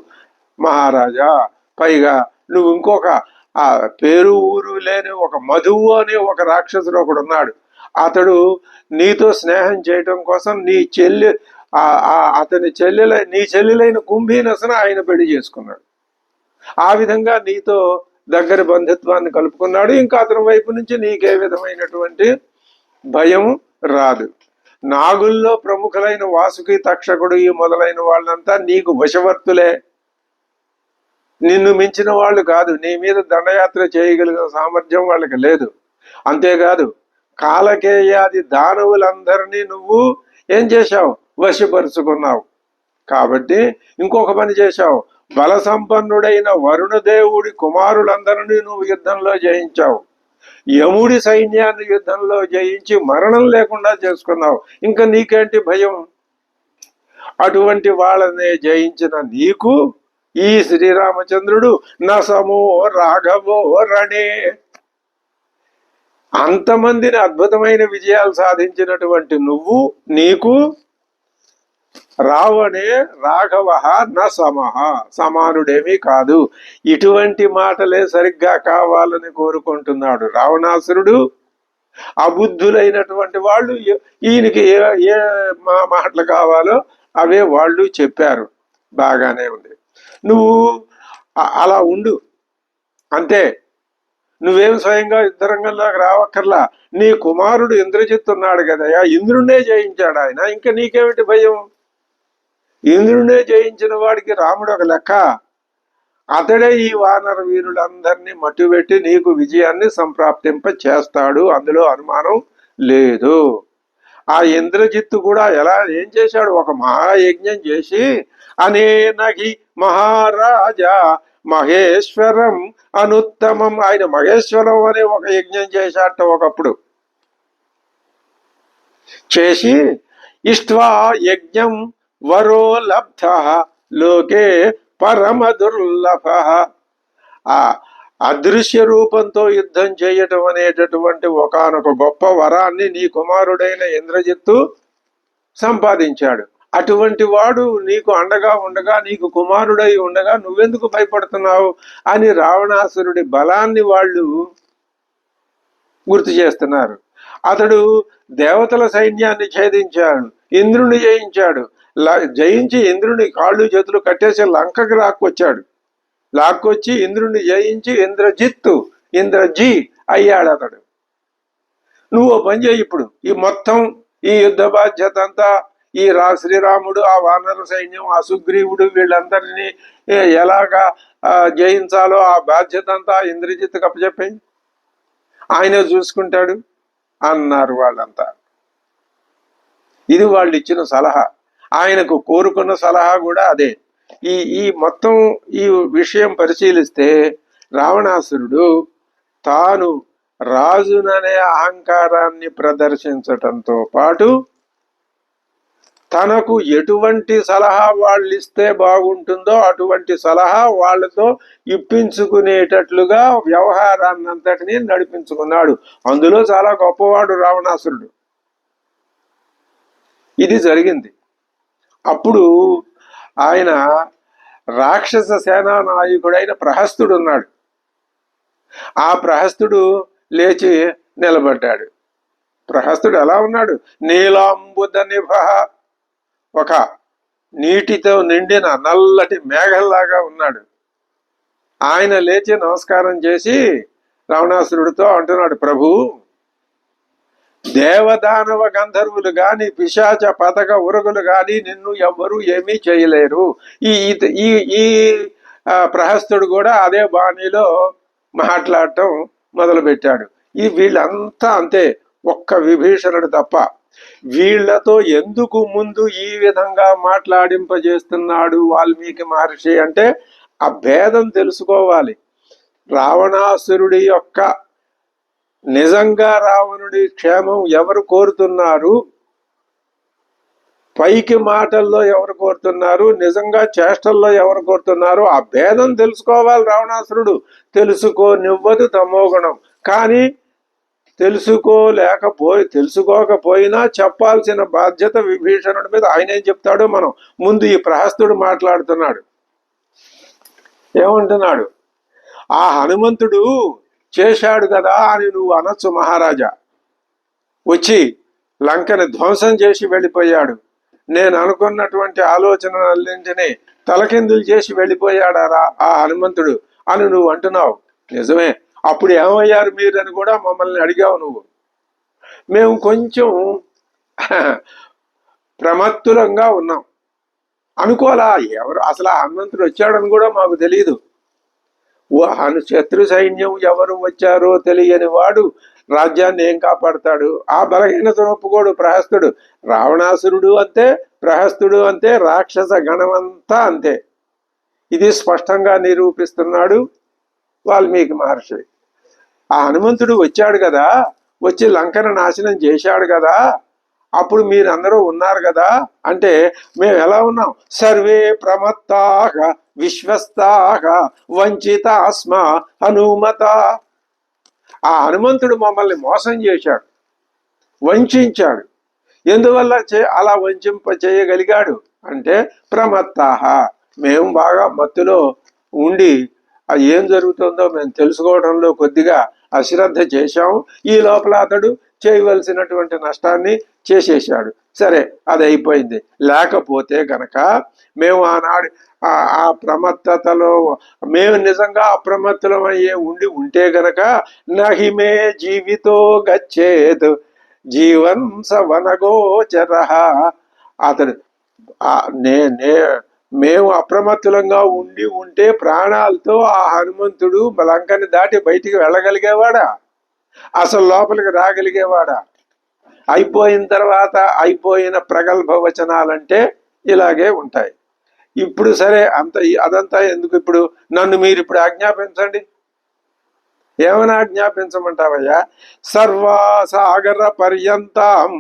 మహారాజా. పైగా నువ్వు ఇంకొక ఆ పేరు ఊరు లేని ఒక మధువు అనే ఒక రాక్షసుడు ఒకడు ఉన్నాడు. అతడు నీతో స్నేహం చేయటం కోసం నీ చెల్లెలైన కుంభీనసను ఆయన పెళ్లి చేసుకున్నాడు. ఆ విధంగా నీతో దగ్గర బంధుత్వాన్ని కలుపుకున్నాడు. ఇంకా అతని వైపు నుంచి నీకే విధమైనటువంటి భయం రాదు. నాగుల్లో ప్రముఖులైన వాసుకి, తక్షకుడు ఈ మొదలైన వాళ్ళంతా నీకు వశవర్తులే, నిన్ను మించిన వాళ్ళు కాదు. నీ మీద దండయాత్ర చేయగలిగిన సామర్థ్యం వాళ్ళకి లేదు. అంతేకాదు కాలకేయాది దానవులందరినీ నువ్వు ఏం చేశావు? వశపరుచుకున్నావు. కాబట్టి ఇంకొక పని చేశావు. బల సంపన్నుడైన వరుణదేవుడి కుమారులందరినీ నువ్వు యుద్ధంలో జయించావు. యముడి సైన్యాన్ని యుద్ధంలో జయించి మరణం లేకుండా చేసుకున్నావు. ఇంకా నీకేంటి భయం? అటువంటి వాళ్ళనే జయించిన నీకు ఈ శ్రీరామచంద్రుడు నసమో రాఘవో రణే, అంతమందిని అద్భుతమైన విజయాలు సాధించినటువంటి నువ్వు, నీకు రావణే రాఘవ న సమహ, సమానుడేమీ కాదు. ఇటువంటి మాటలే సరిగ్గా కావాలని కోరుకుంటున్నాడు రావణాసురుడు. అబుద్ధులైనటువంటి వాళ్ళు ఈయనకి ఏ మాటలు కావాలో అవే వాళ్ళు చెప్పారు. బాగానే ఉంది, నువ్వు అలా ఉండు అంతే. నువ్వేం స్వయంగా యుద్ధరంగంలోకి రావక్కర్లా. నీ కుమారుడు ఇంద్రజిత్తు ఉన్నాడు కదయా, ఇంద్రుడే జయించాడు ఆయన. ఇంకా నీకేమిటి భయం? ఇంద్రుడే జయించిన వాడికి రాముడు ఒక లెక్క. అతడే ఈ వానర వీరులందరినీ మట్టుబెట్టి నీకు విజయాన్ని సంప్రాప్తింప చేస్తాడు, అందులో అనుమానం లేదు. ఆ ఇంద్రజిత్తు కూడా ఏం చేశాడు? ఒక మహాయజ్ఞం చేసి అనేనహి మహారాజా మహేశ్వరం అనుత్తమం, ఆయన మహేశ్వరం అనే ఒక యజ్ఞం చేశాట ఒకప్పుడు. చేసి ఇష్ట్వా యజ్ఞం వరో లబ్ధ లోకే పరమ దుర్లభ, ఆ అదృశ్య రూపంతో యుద్ధం చేయటం అనేటటువంటి ఒకానొక గొప్ప వరాన్ని నీ కుమారుడైన ఇంద్రజిత్తు సంపాదించాడు. అటువంటి వాడు నీకు అండగా ఉండగా, నీకు కుమారుడై ఉండగా నువ్వెందుకు భయపడుతున్నావు అని రావణాసురుడి బలాన్ని వాళ్ళు గుర్తు చేస్తున్నారు. అతడు దేవతల సైన్యాన్ని ఛేదించాడు, ఇంద్రుని జయించాడు. జయించి ఇంద్రుని కాళ్ళు చేతులు కట్టేసి లంకకి లాక్కొచ్చి ఇంద్రుని జయించి ఇంద్రజీ అయ్యాడు అతడు. నువ్వు పని చేయి. ఇప్పుడు ఈ మొత్తం ఈ యుద్ధ బాధ్యత అంతా ఈ శ్రీరాముడు, ఆ వానర సైన్యం, ఆ సుగ్రీవుడు వీళ్ళందరినీ ఎలాగా జయించాలో ఆ బాధ్యత అంతా ఇంద్రజిత్తుకు అప్పచెప్పాయి, ఆయన చూసుకుంటాడు అన్నారు వాళ్ళంతా. ఇది వాళ్ళు ఇచ్చిన సలహా. ఆయనకు కోరుకున్న సలహా కూడా అదే. ఈ మొత్తం ఈ విషయం పరిశీలిస్తే రావణాసురుడు తాను రాజుననే అహంకారాన్ని ప్రదర్శించటంతో పాటు తనకు ఎటువంటి సలహా వాళ్ళు ఇస్తే బాగుంటుందో అటువంటి సలహా వాళ్ళతో ఇప్పించుకునేటట్లుగా వ్యవహారాన్నంతటినీ నడిపించుకున్నాడు. అందులో చాలా గొప్పవాడు రావణాసురుడు. ఇది జరిగింది. అప్పుడు ఆయన రాక్షస సేనా నాయకుడైన ప్రహస్తుడు ఉన్నాడు. ఆ ప్రహస్తుడు లేచి నిలబడ్డాడు. ప్రహస్తుడు ఎలా ఉన్నాడు? నీలాంబుద నిభ, ఒక నీటితో నిండిన నల్లటి మేఘంలాగా ఉన్నాడు. ఆయన లేచి నమస్కారం చేసి రావణాసురుడితో అంటున్నాడు, ప్రభు, దేవదానవ గంధర్వులు గాని పిశాచ పతక ఉరగులు గాని నిన్ను ఎవ్వరూ ఏమీ చేయలేరు. ఈ ఈ ఈ ప్రహస్తుడు కూడా అదే బాణీలో మాట్లాడటం మొదలుపెట్టాడు. వీళ్ళంతా అంతే, ఒక్క విభీషణుడు తప్ప. వీళ్లతో ఎందుకు ముందు ఈ విధంగా మాట్లాడింపజేస్తున్నాడు వాల్మీకి మహర్షి అంటే ఆ భేదం తెలుసుకోవాలి. రావణాసురుడి యొక్క నిజంగా రావణుడి క్షేమం ఎవరు కోరుతున్నారు, పైకి మాటల్లో ఎవరు కోరుతున్నారు, నిజంగా చేష్టల్లో ఎవరు కోరుతున్నారు, ఆ భేదం తెలుసుకోవాలి రావణాసురుడు. తెలుసుకోనివ్వదు తమోగుణం. కానీ తెలుసుకోకపోయినా చెప్పాల్సిన బాధ్యత విభీషణుడి మీద. ఆయన ఏం చెప్తాడో మనం ముందు ఈ ప్రహస్తుడు మాట్లాడుతున్నాడు. ఏమంటున్నాడు, ఆ హనుమంతుడు చేశాడు కదా అని నువ్వు అనొచ్చు మహారాజా. వచ్చి లంకని ధ్వంసం చేసి వెళ్ళిపోయాడు, నేను అనుకున్నటువంటి ఆలోచనలన్నింటినీ తలకిందులు చేసి వెళ్ళిపోయాడారా ఆ హనుమంతుడు అని నువ్వు అంటున్నావు. నిజమే, అప్పుడు ఏమయ్యారు మీరని కూడా మమ్మల్ని అడిగావు నువ్వు. మేము కొంచెం ప్రమత్తులంగా ఉన్నాం అనుకోలా. ఎవరు అసలు ఆ హనుమంతుడు వచ్చాడని కూడా మాకు తెలియదు. శత్రు సైన్యం ఎవరు వచ్చారో తెలియని వాడు రాజ్యాన్ని ఏం కాపాడతాడు? ఆ బలహీనతను ఒప్పుకోడు ప్రహస్తుడు. రావణాసురుడు అంతే, ప్రహస్తుడు అంతే, రాక్షస గణమంతా అంతే. ఇది స్పష్టంగా నిరూపిస్తున్నాడు వాల్మీకి మహర్షి. ఆ హనుమంతుడు వచ్చాడు కదా, వచ్చి లంకను నాశనం చేశాడు కదా, అప్పుడు మీరందరూ ఉన్నారు కదా అంటే మేము ఎలా ఉన్నాం? సర్వే ప్రమత్తాః విశ్వస్తాః వంచితాస్మ హనుమత. ఆ హనుమంతుడు మమ్మల్ని మోసం చేశాడు, వంచాడు. ఎందువల్ల అలా చేయగలిగాడు అంటే ప్రమత్తాః, మేము బాగా మత్తులో ఉండి అది ఏం జరుగుతుందో మేము తెలుసుకోవడంలో కొద్దిగా అశ్రద్ధ చేశాము. ఈ లోపల అతడు చేయవలసినటువంటి నష్టాన్ని చేసేసాడు. సరే, అది అయిపోయింది. లేకపోతే గనక మేము ఆనాడు ఆ ప్రమత్తతలో మేము నిజంగా అప్రమత్తులమయ్యే ఉంటే గనక నహిమే జీవితో గచ్చేత్ జీవన్ సవనగోచర. అతడు మేము అప్రమత్తులంగా ఉంటే ప్రాణాలతో ఆ హనుమంతుడు లంకని దాటి బయటికి వెళ్ళగలిగేవాడా? అసలు లోపలికి రాగలిగేవాడా? అయిపోయిన తర్వాత అయిపోయిన ప్రగల్భ వచనాలంటే ఇలాగే ఉంటాయి. ఇప్పుడు సరే, అదంతా ఎందుకు? ఇప్పుడు నన్ను మీరు ఇప్పుడు ఆజ్ఞాపించండి. ఏమైనా ఆజ్ఞాపించమంటావయ్యా? సర్వాసాగర పర్యంతం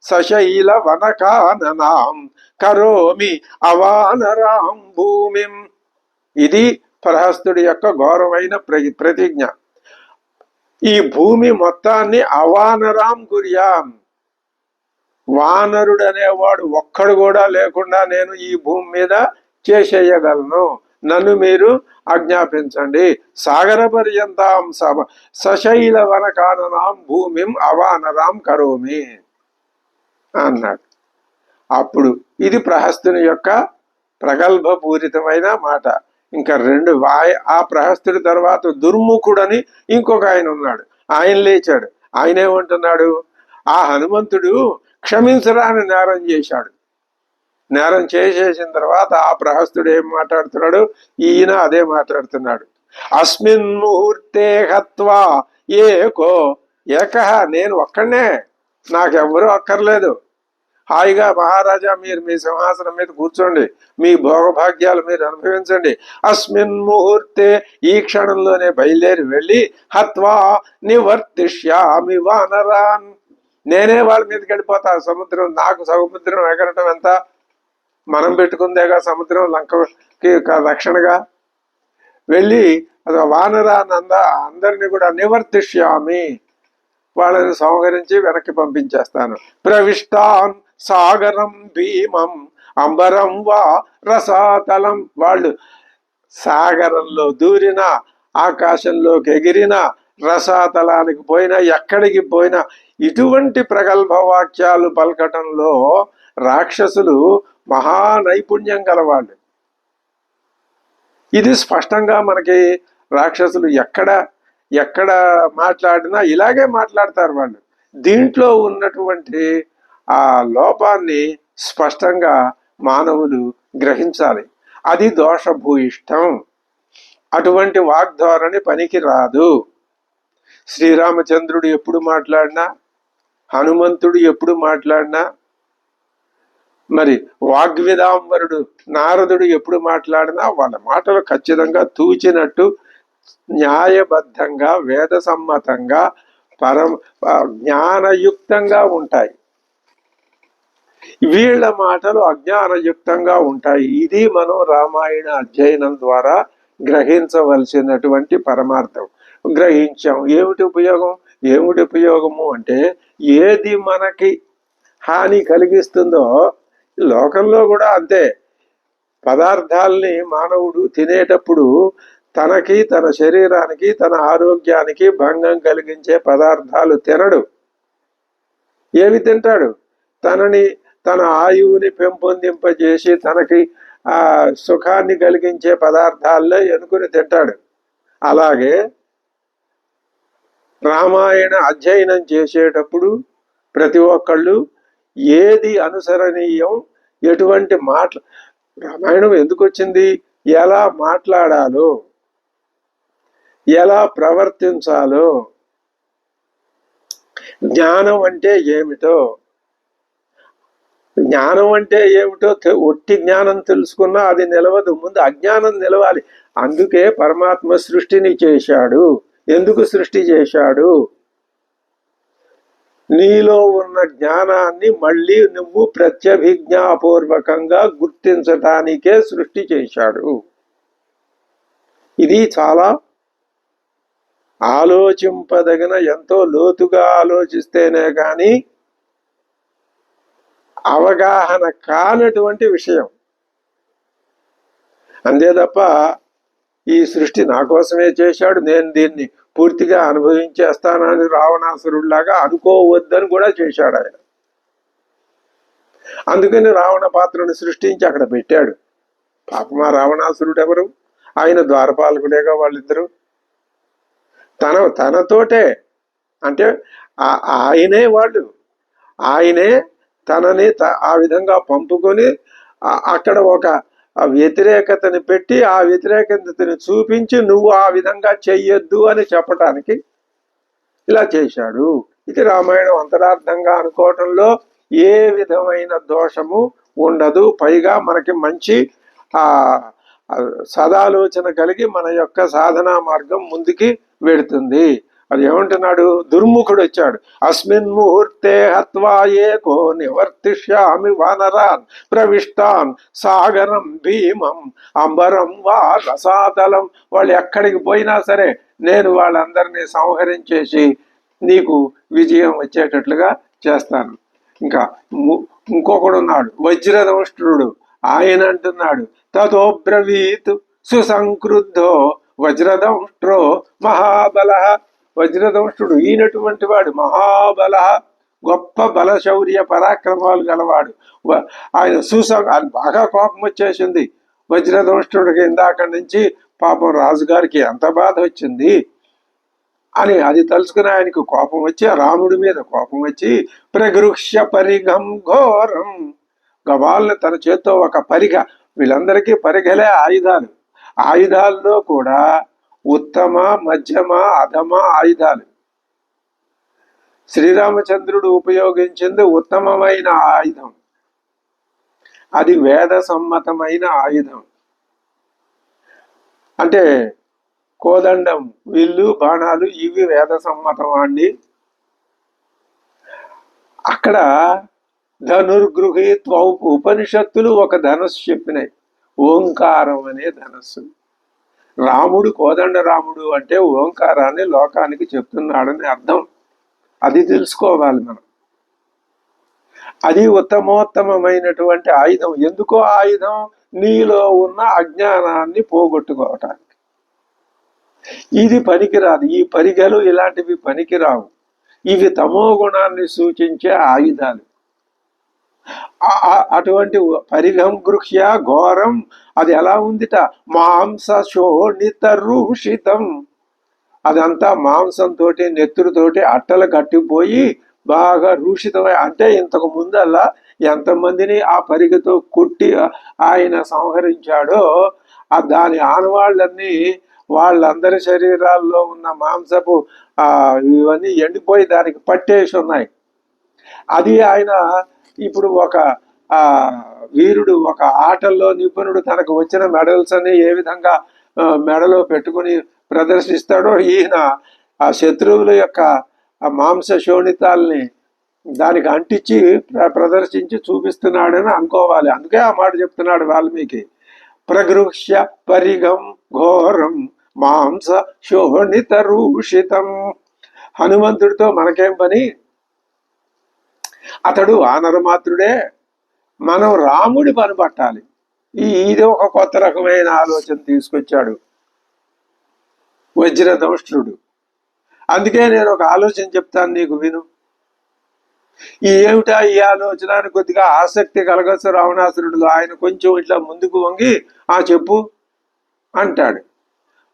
సశైల వనకాననాం కరోమి అవానరాం భూమిం. ఇది ప్రహస్తుడి యొక్క ఘోరమైన ప్రతిజ్ఞ. ఈ భూమి మొత్తాన్ని అవానరాం గుర్యాం, వానరుడు అనేవాడు ఒక్కడు కూడా లేకుండా నేను ఈ భూమి మీద చేసేయగలను. నన్ను మీరు ఆజ్ఞాపించండి. సాగర పర్యంతం సశైల వనకాననాం భూమిం అవానరాం కరోమి అన్నాడు. అప్పుడు ఇది ప్రహస్తుని యొక్క ప్రగల్భపూరితమైన మాట. ఇంకా ఆ ప్రహస్తుడి తర్వాత దుర్ముఖుడని ఇంకొక ఆయన ఉన్నాడు. ఆయన లేచాడు. ఆయన ఏమంటున్నాడు? ఆ హనుమంతుడు క్షమించరాని నేరం చేశాడు. నేరం చేసేసిన తర్వాత ఆ ప్రహస్తుడు ఏం మాట్లాడుతున్నాడు? ఈయన అదే మాట్లాడుతున్నాడు. అస్మిన్ ముహూర్తే హత్వా ఏకః, నేను ఒక్కడనే, నాకెవ్వరూ అక్కర్లేదు. హాయిగా మహారాజా మీరు మీ సింహాసనం మీద కూర్చోండి, మీ భోగభాగ్యాలు మీరు అనుభవించండి. అస్మిన్ ముహూర్తే, ఈ క్షణంలోనే బయలుదేరి వెళ్ళి హత్వా నివర్తిష్యామి వానరాన్, నేనే వాళ్ళ మీదకి వెళ్ళిపోతా. సముద్రం, నాకు సముద్రం ఎగరటం ఎంత? మనం పెట్టుకుందేగా సముద్రం లంకకి రక్షణగా. వెళ్ళి వానరాన్ అందరినీ కూడా నివర్తిష్యామి, వాళ్ళని సంహరించి వెనక్కి పంపించేస్తాను. ప్రవిష్టాన్ సాగరం భీమం అంబరం వా రసాతలం, వాళ్ళు సాగరంలో దూరినా, ఆకాశంలోకి ఎగిరినా, రసాతలానికి పోయినా, ఎక్కడికి పోయినా ఇటువంటి ప్రగల్భ వాక్యాలు పలకటంలో రాక్షసులు మహా నైపుణ్యం గలవాళ్ళు. ఇది స్పష్టంగా మనకి రాక్షసులు ఎక్కడ ఎక్కడ మాట్లాడినా ఇలాగే మాట్లాడతారు వాళ్ళు. దీంట్లో ఉన్నటువంటి ఆ లోపాన్ని స్పష్టంగా మానవులు గ్రహించాలి. అది దోషభూయిష్టం. అటువంటి వాగ్ధోరణి పనికి రాదు. శ్రీరామచంద్రుడు ఎప్పుడు మాట్లాడినా, హనుమంతుడు ఎప్పుడు మాట్లాడినా, మరి వాగ్విదాంబరుడు నారదుడు ఎప్పుడు మాట్లాడినా వాళ్ళ మాటలు ఖచ్చితంగా తూచినట్టు న్యాయబద్ధంగా వేద సమ్మతంగా జ్ఞానయుక్తంగా ఉంటాయి. వీళ్ళ మాటలు అజ్ఞానయుక్తంగా ఉంటాయి. ఇది మనం రామాయణ అధ్యయనం ద్వారా గ్రహించవలసినటువంటి పరమార్థం. గ్రహించాం. ఏమిటి ఉపయోగము అంటే, ఏది మనకి హాని కలిగిస్తుందో లోకంలో కూడా అంతే. పదార్థాలని మానవుడు తినేటప్పుడు తనకి, తన శరీరానికి, తన ఆరోగ్యానికి భంగం కలిగించే పదార్థాలు తినడు. ఏవి తింటాడు? తన ఆయువుని పెంపొందింపజేసి తనకి ఆ సుఖాన్ని కలిగించే పదార్థాల్లో ఎన్నుకుని తింటాడు. అలాగే రామాయణ అధ్యయనం చేసేటప్పుడు ప్రతి ఒక్కళ్ళు ఏది అనుసరణీయం, ఎటువంటి రామాయణం ఎందుకు వచ్చింది, ఎలా మాట్లాడాలో, ఎలా ప్రవర్తించాలో, జ్ఞానం అంటే ఏమిటో ఒట్టి జ్ఞానం తెలుసుకున్నా అది నిలవదు. ముందు అజ్ఞానం నిలవాలి. అందుకే పరమాత్మ సృష్టిని చేశాడు. ఎందుకు సృష్టి చేశాడు? నీలో ఉన్న జ్ఞానాన్ని మళ్ళీ నువ్వు ప్రత్యభిజ్ఞాపూర్వకంగా గుర్తించటానికే సృష్టి చేశాడు. ఇది చాలా ఆలోచింపదగిన, ఎంతో లోతుగా ఆలోచిస్తేనే కానీ అవగాహన కానటువంటి విషయం. అంతే తప్ప ఈ సృష్టి నా కోసమే చేశాడు, నేను దీన్ని పూర్తిగా అనుభవించేస్తానని రావణాసురుడిలాగా అనుకోవద్దని కూడా చేశాడు ఆయన. అందుకని రావణ పాత్రను సృష్టించి అక్కడ పెట్టాడు. పాపమా రావణాసురుడు ఎవరు? ఆయన ద్వారపాలకుడేగా వాళ్ళిద్దరు. తనతోటే అంటే ఆయనే తనని ఆ విధంగా పంపుకొని అక్కడ ఒక వ్యతిరేకతని పెట్టి ఆ వ్యతిరేకతని చూపించి నువ్వు ఆ విధంగా చెయ్యొద్దు అని చెప్పటానికి ఇలా చేశాడు. ఇది రామాయణం అంతరార్థంగా అనుకోవటంలో ఏ విధమైన దోషము ఉండదు. పైగా మనకి మంచి సదాలోచన కలిగి మన యొక్క సాధనా మార్గం ముందుకి వెడుతుంది. అది ఏమంటున్నాడు? దుర్ముఖుడు వచ్చాడు. అస్మిన్ ముహూర్తే హత్వా ఏకో నివర్తిష్యామి వానరాన్ ప్రవిష్టాన్ సాగరం భీమం అంబరం వా రసాతలం. వాళ్ళు ఎక్కడికి పోయినా సరే నేను వాళ్ళందరినీ సంహరించేసి నీకు విజయం వచ్చేటట్లుగా చేస్తాను. ఇంకొకడు ఉన్నాడు వజ్రదంష్ట్రుడు. ఆయన అంటున్నాడు, తతోబ్రవీత్ సుసంక్రుద్ధో వజ్రదంష్ట్రో మహాబల. వజ్రదంష్ట్రుడు ఈయనటువంటి వాడు మహాబల, గొప్ప బలశౌర్య పరాక్రమాలు గలవాడు. ఆయన బాగా కోపం వచ్చేసింది వజ్రదంష్ట్రుడికి. ఇందాక నుంచి పాపం రాజుగారికి ఎంత బాధ వచ్చింది అని అది తలుచుకుని ఆయనకు కోపం వచ్చి, రాముడి మీద కోపం వచ్చి, ప్రగృహ్య పరిఘం ఘోరం, గవాళ్ళని తన చేత్తో ఒక పరిగ, వీళ్ళందరికీ పరిగలే ఆయుధాలు. ఆయుధాల్లో కూడా ఉత్తమ, మధ్యమ, అధమ ఆయుధాలు. శ్రీరామచంద్రుడు ఉపయోగించింది ఉత్తమమైన ఆయుధం. అది వేద సమ్మతమైన ఆయుధం. అంటే కోదండం, విల్లు, బాణాలు ఇవి వేద సమ్మతం అండి. అక్కడ ధనుర్గృహీత్వ ఉపనిషత్తులు ఒక ధనస్సు చెప్పినాయి, ఓంకారం అనే ధనస్సు. రాముడు, కోదండ రాముడు అంటే ఓంకారాన్ని లోకానికి చెప్తున్నాడని అర్థం. అది తెలుసుకోవాలి మనం. అది ఉత్తమోత్తమైనటువంటి ఆయుధం. ఎందుకో ఆయుధం? నీలో ఉన్న అజ్ఞానాన్ని పోగొట్టుకోవటానికి. ఇది పనికిరాదు. ఈ పరిగెలు ఇలాంటివి పనికిరావు. ఇవి తమో గుణాన్ని సూచించే ఆయుధాలు. అటువంటి పరిగం గృహ్య ఘోరం, అది ఎలా ఉందిట, మాంస శోణిత రూషితం, అదంతా మాంసంతో నెత్తురుతోటి అట్టలు కట్టిపోయి బాగా రూషితమై, అంటే ఇంతకు ముందల్లా ఎంతమందిని ఆ పరిగతో కుట్టి ఆయన సంహరించాడో దాని ఆనవాళ్ళన్నీ వాళ్ళందరి శరీరాల్లో ఉన్న మాంసపు ఇవన్నీ ఎండిపోయి దానికి పట్టేసి ఉన్నాయి. అది ఆయన ఇప్పుడు ఒక వీరుడు, ఒక ఆటల్లో నిపుణుడు తనకు వచ్చిన మెడల్స్ అని ఏ విధంగా మెడలో పెట్టుకుని ప్రదర్శిస్తాడో, ఈయన ఆ శత్రువుల యొక్క మాంస శోణితాల్ని దానికి అంటించి ప్రదర్శించి చూపిస్తున్నాడని అనుకోవాలి. అందుకే ఆ మాట చెప్తున్నాడు వాల్మీకి, ప్రగృహ్య పరిగం ఘోరం మాంస శోణిత రూషితం. హనుమంతుడితో మనకేం పని, అతడు వానరమాత్రుడే, మనం రాముడి పని పట్టాలి. ఇది ఒక కొత్త రకమైన ఆలోచన తీసుకొచ్చాడు వజ్రదంష్ట్రుడు. అందుకే నేను ఒక ఆలోచన చెప్తాను, నీకు విను. ఏమిటా ఈ ఆలోచన అని కొద్దిగా ఆసక్తి కలగచ్చు రావణాసురుడు. ఆయన కొంచెం ఇట్లా ముందుకు వంగి చెప్పు అంటాడు.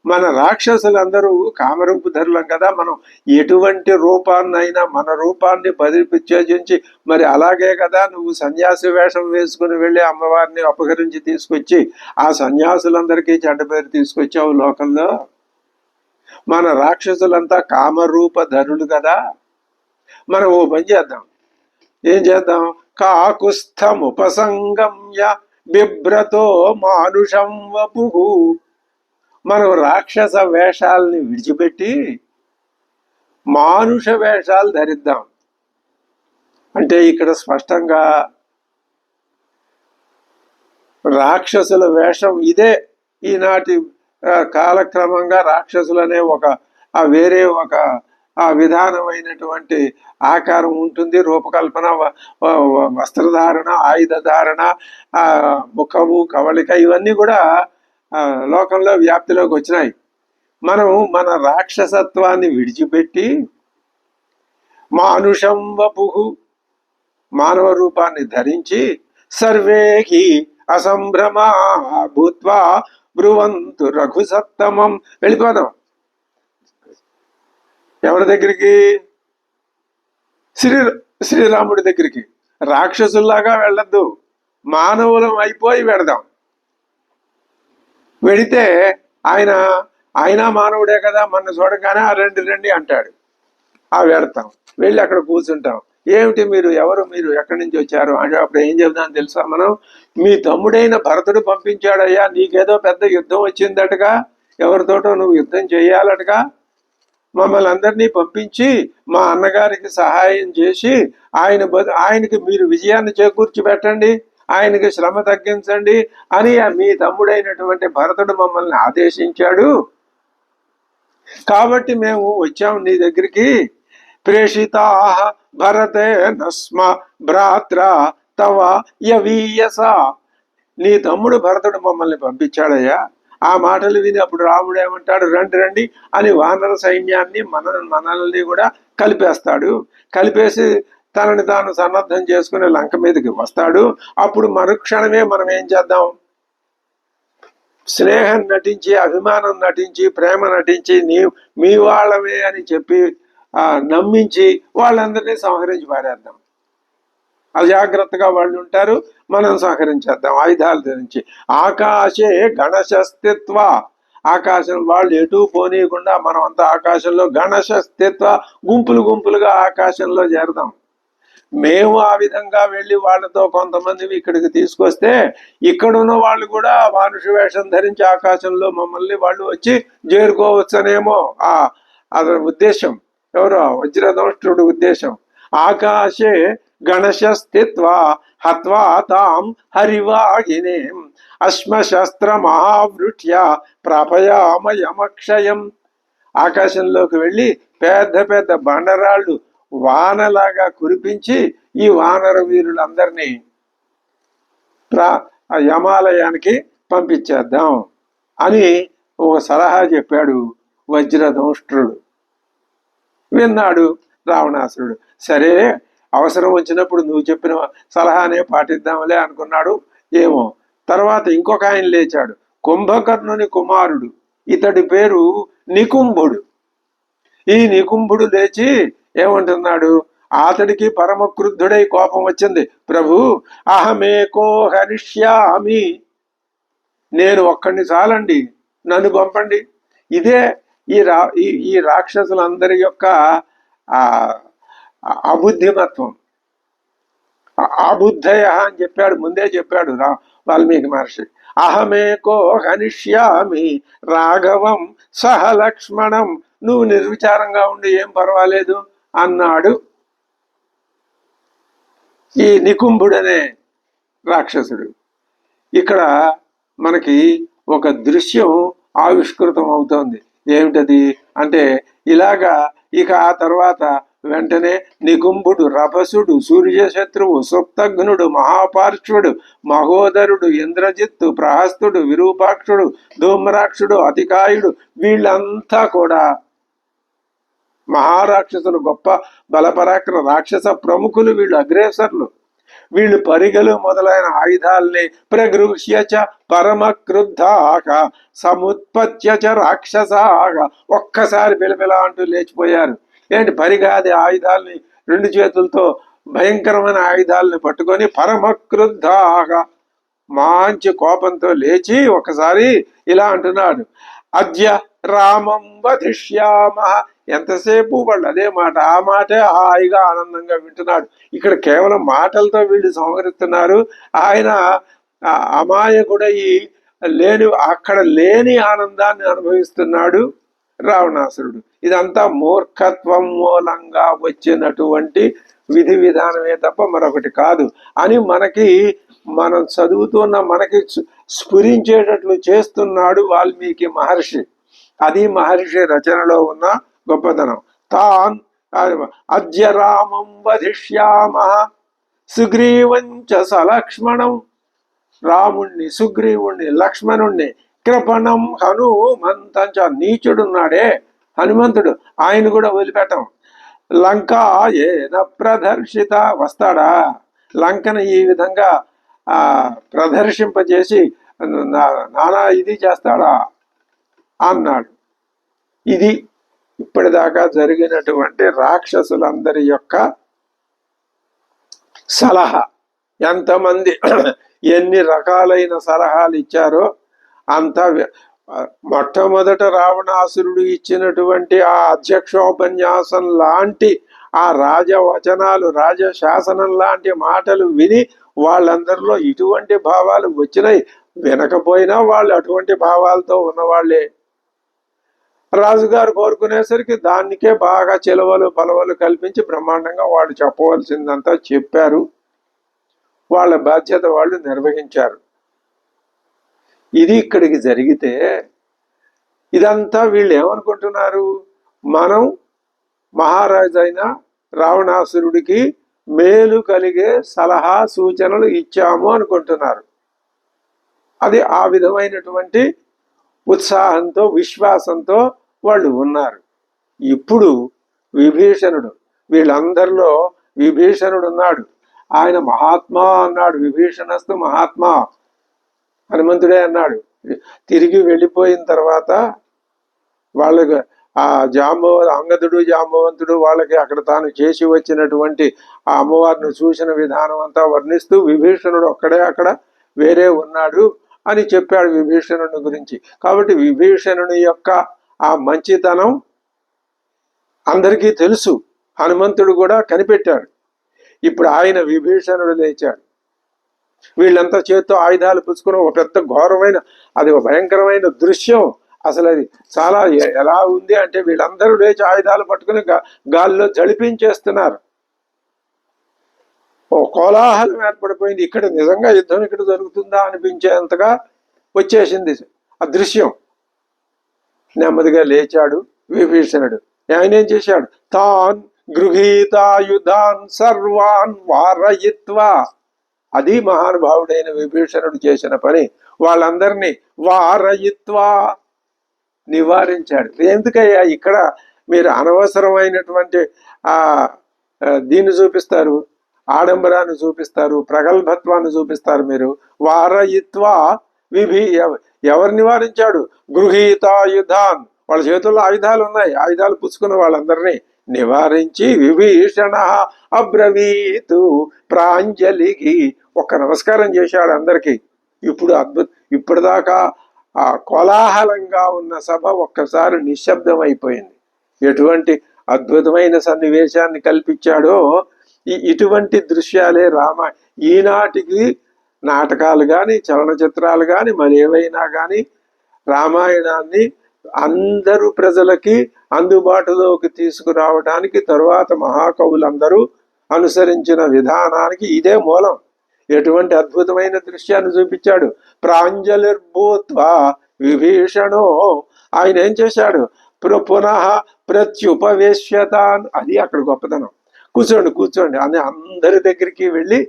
మన రాక్షసులందరూ కామరూపు ధరులం కదా, మనం ఎటువంటి రూపాన్నైనా మన రూపాన్ని బదిలిపించేజించి, మరి అలాగే కదా నువ్వు సన్యాసి వేషం వేసుకుని వెళ్ళి అమ్మవారిని అపహరించి తీసుకొచ్చి ఆ సన్యాసులందరికీ చెడ్డ పేరు తీసుకొచ్చావు లోకంలో. మన రాక్షసులంతా కామరూప ధరులు కదా. మనం ఓ పని చేద్దాం. ఏం చేద్దాం, కాకుస్థముపసంగమ్య బిభ్రతో మానుషం వపు, మనం రాక్షస వేషాలని విడిచిపెట్టి మానుష వేషాలు ధరిద్దాం. అంటే ఇక్కడ స్పష్టంగా రాక్షసుల వేషం ఇదే. ఈనాటి కాలక్రమంగా రాక్షసులనే ఒక వేరే ఒక విధానమైనటువంటి ఆకారం ఉంటుంది, రూపకల్పన, వస్త్రధారణ, ఆయుధ ధారణ, ముఖము, కవళిక, ఇవన్నీ కూడా లోకంలో వ్యాప్తిలోకి వచ్చినాయి. మనం మన రాక్షసత్వాన్ని విడిచిపెట్టి మానుషం వపుహు, మానవ రూపాన్ని ధరించి సర్వేహి అసంభ్రమా భూత్వా బ్రువంతు రఘుసత్తమం, వెళ్ళిపోదాం. ఎవరి దగ్గరికి, శ్రీరాముడి దగ్గరికి. రాక్షసుల్లాగా వెళ్ళద్దు, మానవులం అయిపోయి వెళదాం. వెళితే ఆయన మానవుడే కదా, మన చూడగానే రండి రండి అంటాడు. వెడతాం, వెళ్ళి అక్కడ కూర్చుంటాం. ఏమిటి మీరు, ఎవరు మీరు, ఎక్కడి నుంచి వచ్చారు అంటే అప్పుడు ఏం చెబుతాను తెలుసా, మనం మీ తమ్ముడైన భరతుడు పంపించాడయ్యా, నీకేదో పెద్ద యుద్ధం వచ్చిందటగా, ఎవరితోటో నువ్వు యుద్ధం చేయాలటగా, మమ్మల్ని అందరినీ పంపించి మా అన్నగారికి సహాయం చేసి ఆయనకి మీరు విజయాన్ని చేకూర్చి పెట్టండి, ఆయనకి శ్రమ తగ్గించండి అని మీ తమ్ముడైనటువంటి భరతుడు మమ్మల్ని ఆదేశించాడు. కాబట్టి మేము వచ్చాము నీ దగ్గరికి. ప్రేషితా భరతే నస్మ భ్రాత్ర తవ యవీయస, నీ తమ్ముడు భరతుడు మమ్మల్ని పంపించాడయ్యా. ఆ మాటలు విని అప్పుడు రాముడు ఏమంటాడు, రండి రండి అని వానర సైన్యాన్ని మనల్ని కూడా కలిపేస్తాడు. కలిపేసి తనని తాను సన్నద్ధం చేసుకుని లంక మీదకి వస్తాడు. అప్పుడు మరుక్షణమే మనం ఏం చేద్దాం, స్నేహం నటించి, అభిమానం నటించి, ప్రేమ నటించి, మీ వాళ్ళమే అని చెప్పి నమ్మించి వాళ్ళందరినీ సంహరించి పారేద్దాం. అజాగ్రత్తగా వాళ్ళు ఉంటారు, మనం సంహరించేద్దాం ఆయుధాలు ధరించి. ఆకాశే గణశస్తిత్వ, ఆకాశం వాళ్ళు ఎటు పోనీయకుండా మనం అంతా ఆకాశంలో గణశస్తిత్వ, గుంపులు గుంపులుగా ఆకాశంలో చేరదాం. మేము ఆ విధంగా వెళ్ళి వాళ్ళతో కొంతమంది ఇక్కడికి తీసుకొస్తే ఇక్కడున్న వాళ్ళు కూడా మానుష వేషం ధరించి ఆకాశంలో మమ్మల్ని వాళ్ళు వచ్చి చేరుకోవచ్చనేమో అతని ఉద్దేశం. ఎవరో వజ్రదంష్ట్రుడి ఉద్దేశం. ఆకాశే గణశస్థిత్వ హత్వా తాం హరివాహిని అశ్మశస్త్ర మహావృష్ట్య ప్రాపయామయమక్షయం, ఆకాశంలోకి వెళ్ళి పెద్ద పెద్ద బండరాళ్ళు వానలాగా కురిపించి ఈ వానర వీరులందరినీ యమాలయానికి పంపించేద్దాం అని ఒక సలహా చెప్పాడు వజ్రదంష్ట్రుడు. విన్నాడు రావణాసురుడు. సరే అవసరం వచ్చినప్పుడు నువ్వు చెప్పిన సలహానే పాటిద్దాంలే అనుకున్నాడు ఏమో. తర్వాత ఇంకొక ఆయన లేచాడు, కుంభకర్ణుని కుమారుడు, ఇతడి పేరు నికుంభుడు. ఈ నికుంభుడు లేచి ఏమంటున్నాడు, అతడికి పరమ క్రుద్ధుడై కోపం వచ్చింది. ప్రభు, అహమేకో హరిష్యామి, నేను ఒక్కడిని చాలండి, నన్ను పంపండి. ఇదే ఈ రాక్షసులందరి యొక్క అబుద్ధిమత్వం. అబుద్ధయ అని చెప్పాడు, ముందే చెప్పాడు వాల్మీకి మహర్షి. అహమేకో హనిష్యామి రాఘవం సహ లక్ష్మణం, నువ్వు నిర్విచారంగా ఉండి ఏం పర్వాలేదు అన్నాడు ఈ నికుంభుడనే రాక్షసుడు. ఇక్కడ మనకి ఒక దృశ్యం ఆవిష్కృతం అవుతోంది. ఏమిటది అంటే, ఇలాగా ఇక ఆ తర్వాత వెంటనే నికుంభుడు, రభసుడు, సూర్యశత్రువు, సుప్తఘ్నుడు, మహాపార్శ్వుడు, మహోదరుడు, ఇంద్రజిత్తు, ప్రహస్తుడు, విరూపాక్షుడు, ధూమ్రాక్షుడు, అతికాయుడు, వీళ్ళంతా కూడా మహారాక్షసులు, గొప్ప బలపరాక్ర రాక్షస ప్రముఖులు, వీళ్ళు అగ్రేసర్లు. వీళ్ళు పరిగలు మొదలైన ఆయుధాల్ని ప్రగృహ్యచ పరమ క్రుద్ధాక సముత్పత్యచ రాక్షసాక, ఒక్కసారి బిలబిల అంటూ లేచిపోయారు. ఏంటి, పరిగాది ఆయుధాల్ని రెండు చేతులతో భయంకరమైన ఆయుధాలని పట్టుకొని పరమ క్రుద్ధాక మంచి కోపంతో లేచి ఒకసారి ఇలా అంటున్నాడు, అద్య రామం వధిష్యామ. ఎంతసేపు వాళ్ళు అదే మాట, ఆ మాటే హాయిగా ఆనందంగా వింటున్నాడు. ఇక్కడ కేవలం మాటలతో వీళ్ళు సంహరిస్తున్నారు. ఆయన అమాయకుడై అక్కడ లేని ఆనందాన్ని అనుభవిస్తున్నాడు రావణాసురుడు. ఇదంతా మూర్ఖత్వం మూలంగా వచ్చినటువంటి విధి విధానమే తప్ప మరొకటి కాదు అని మనం చదువుతున్న మనకి స్ఫురించేటట్లు చేస్తున్నాడు వాల్మీకి మహర్షి. అది మహర్షి రచనలో ఉన్న గొప్పతనం. తాన్ అద్య రామం వధిష్యామ సుగ్రీవంచ సలక్ష్మణం, రాముణ్ణి, సుగ్రీవుణ్ణి, లక్ష్మణుణ్ణి, కృపణం హనుమంతంచ, నీచుడున్నాడే హనుమంతుడు, ఆయన కూడా వదిలిపెట్టం. లంకా ఏన ప్రదర్శిత, వస్తాడా లంకను ఈ విధంగా ప్రదర్శింపజేసి నానా ఇది చేస్తాడా అన్నాడు. ఇది ఇప్పటిదాకా జరిగినటువంటి రాక్షసులందరి యొక్క సలహా. ఎంతమంది ఎన్ని రకాలైన సలహాలు ఇచ్చారో అంత. మొట్టమొదట రావణాసురుడు ఇచ్చినటువంటి ఆ అధ్యక్షోపన్యాసం లాంటి ఆ రాజవచనాలు, రాజశాసనం లాంటి మాటలు విని వాళ్ళందరిలో ఇటువంటి భావాలు వచ్చినాయి. వినకపోయినా వాళ్ళు అటువంటి భావాలతో ఉన్నవాళ్లే. రాజుగారు కోరుకునేసరికి దానికే బాగా చెలవలు పలవలు కల్పించి బ్రహ్మాండంగా వాళ్ళు చెప్పవలసిందంతా చెప్పారు. వాళ్ళ బాధ్యత వాళ్ళు నిర్వహించారు. ఇది ఇక్కడికి జరిగితే ఇదంతా వీళ్ళు ఏమనుకుంటున్నారు, మనం మహారాజు అయిన రావణాసురుడికి మేలు కలిగే సలహా సూచనలు ఇచ్చాము అనుకుంటున్నారు. అది ఆ విధమైనటువంటి ఉత్సాహంతో విశ్వాసంతో వాళ్ళు ఉన్నారు. ఇప్పుడు విభీషణుడు, వీళ్ళందరిలో విభీషణుడు ఉన్నాడు. ఆయన మహాత్మా అన్నాడు, విభీషణస్తు మహాత్మా, హనుమంతుడే అన్నాడు. తిరిగి వెళ్ళిపోయిన తర్వాత వాళ్ళకి ఆ అంగదుడు జాంబవంతుడు వాళ్ళకి అక్కడ తాను చేసి వచ్చినటువంటి ఆ అమ్మవారిని చూసిన విధానం అంతా వర్ణిస్తూ విభీషణుడు ఒక్కడే అక్కడ వేరే ఉన్నాడు అని చెప్పాడు విభీషణుని గురించి. కాబట్టి విభీషణుని యొక్క ఆ మంచితనం అందరికీ తెలుసు, హనుమంతుడు కూడా కనిపెట్టాడు. ఇప్పుడు ఆయన విభీషణుడు లేచాడు. వీళ్ళంతా చేత్తో ఆయుధాలు పుచ్చుకుని ఒక పెద్ద ఘోరమైన, అది ఒక భయంకరమైన దృశ్యం. అసలు అది చాలా ఎలా ఉంది అంటే, వీళ్ళందరూ లేచి ఆయుధాలు పట్టుకుని గాల్లో జడిపించేస్తున్నారు. ఓ కోలాహలం ఏర్పడిపోయింది. ఇక్కడ నిజంగా యుద్ధం ఇక్కడ జరుగుతుందా అనిపించేంతగా వచ్చేసింది ఆ దృశ్యం. నెమ్మదిగా లేచాడు విభీషణుడు. ఆయన ఏం చేశాడు, తాన్ గృహీతాయుధాన్ సర్వాన్ వారయిత్వా, అది మహానుభావుడైన విభీషణుడు చేసిన పని. వాళ్ళందరినీ వారయిత్వా, నివారించాడు. ఎందుకయ్యా ఇక్కడ మీరు అనవసరమైనటువంటి ఆ దీన్ని చూపిస్తారు, ఆడంబరాన్ని చూపిస్తారు, ప్రగల్భత్వాన్ని చూపిస్తారు. మీరు వారయిత్వా ఎవరు నివారించాడు? గృహీతాయుధాన్, వాళ్ళ చేతుల్లో ఆయుధాలు ఉన్నాయి, ఆయుధాలు పుచ్చుకున్న వాళ్ళందరినీ నివారించి విభీషణ అబ్రవీతు ప్రాంజలికి ఒక్క నమస్కారం చేశాడు అందరికీ. ఇప్పుడు ఇప్పటిదాకా ఆ కోలాహలంగా ఉన్న సభ ఒక్కసారి నిశ్శబ్దం అయిపోయింది. ఎటువంటి అద్భుతమైన సన్నివేశాన్ని కల్పించాడో! ఇటువంటి దృశ్యాలే ఈనాటికి నాటకాలు కానీ, చలనచిత్రాలు కానీ, మరేవైనా కానీ రామాయణాన్ని అందరూ ప్రజలకి అందుబాటులోకి తీసుకురావడానికి తరువాత మహాకవులందరూ అనుసరించిన విధానానికి ఇదే మూలం. ఎటువంటి అద్భుతమైన దృశ్యాన్ని చూపించాడు! ప్రాంజలిర్భూత్వా విభీషణో, ఆయన ఏం చేశాడు? పునః ప్రత్యుపవేశ్యతాన్, అది అక్కడ గొప్పతనం. కూర్చోండి కూర్చోండి అని అందరి దగ్గరికి వెళ్ళి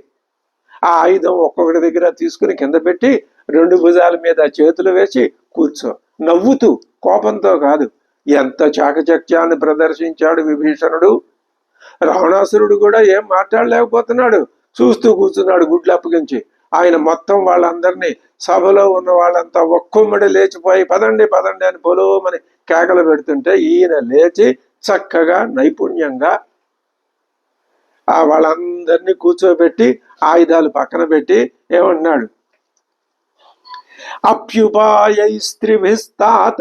ఆ ఆయుధం ఒక్కొక్కటి దగ్గర తీసుకుని కింద పెట్టి 2 భుజాల మీద చేతులు వేసి కూర్చో, నవ్వుతూ, కోపంతో కాదు. ఎంత చాకచక్యాన్ని ప్రదర్శించాడు విభీషణుడు! రావణాసురుడు కూడా ఏం మాట్లాడలేకపోతున్నాడు, చూస్తూ కూర్చున్నాడు గుడ్లు అప్పగించి. ఆయన మొత్తం వాళ్ళందరినీ, సభలో ఉన్న వాళ్ళంతా ఒక్కొమ్మడి లేచిపోయి పదండి పదండి అని పొలోమని కేకలు పెడుతుంటే ఈయన లేచి చక్కగా నైపుణ్యంగా వాళ్ళందరినీ కూర్చోబెట్టి ఆయుధాలు పక్కన పెట్టి ఏమంటున్నాడు? అప్యుపాయైస్త్రిభిస్తాత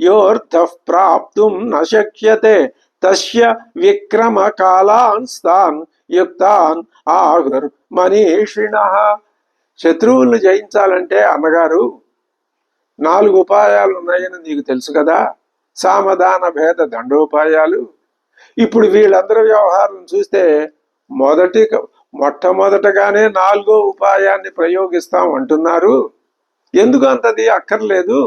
యోర్థ ప్రాప్తుం నశక్యతే తస్య విక్రమ కాలాన్స్తాన్ యుక్తాన్ ఆగుర్ మనీషిణః. శత్రువులను జయించాలంటే అన్నగారు 4 ఉపాయాలు ఉన్నాయని నీకు తెలుసు కదా, సామధాన భేద దండోపాయాలు. ఇప్పుడు వీళ్ళందరి వ్యవహారం చూస్తే మొట్టమొదటగానే 4వ ఉపాయాన్ని ప్రయోగిస్తాం అంటున్నారు. ఎందుకు అంతది అక్కర్లేదు.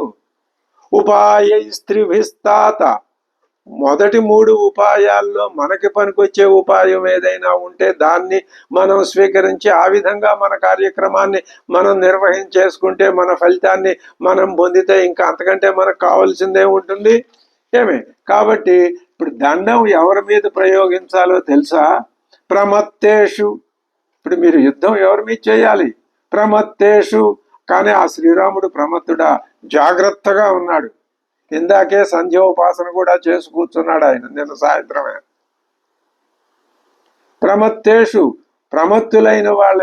ఉపాయైస్త్రిభిస్తాత, మొదటి 3 ఉపాయాల్లో మనకి పనికొచ్చే ఉపాయం ఏదైనా ఉంటే దాన్ని మనం స్వీకరించి ఆ విధంగా మన కార్యక్రమాన్ని మనం నిర్వహించేసుకుంటే మన ఫలితాన్ని మనం పొందితే ఇంకా అంతకంటే మనకు కావాల్సిందే ఉంటుంది ఏమి. కాబట్టి ఇప్పుడు దండం ఎవరి మీద ప్రయోగించాలో తెలుసా? ప్రమత్తేషు. ఇప్పుడు మీరు యుద్ధం ఎవరి మీద చేయాలి? ప్రమత్తేషు. కానీ ఆ శ్రీరాముడు ప్రమత్తుడా? జాగ్రత్తగా ఉన్నాడు. ఇందాకే సంధ్యోపాసన కూడా చేసి కూర్చున్నాడు ఆయన నిన్న సాయంత్రమే. ప్రమత్తేషు, ప్రమత్తులైన వాళ్ళ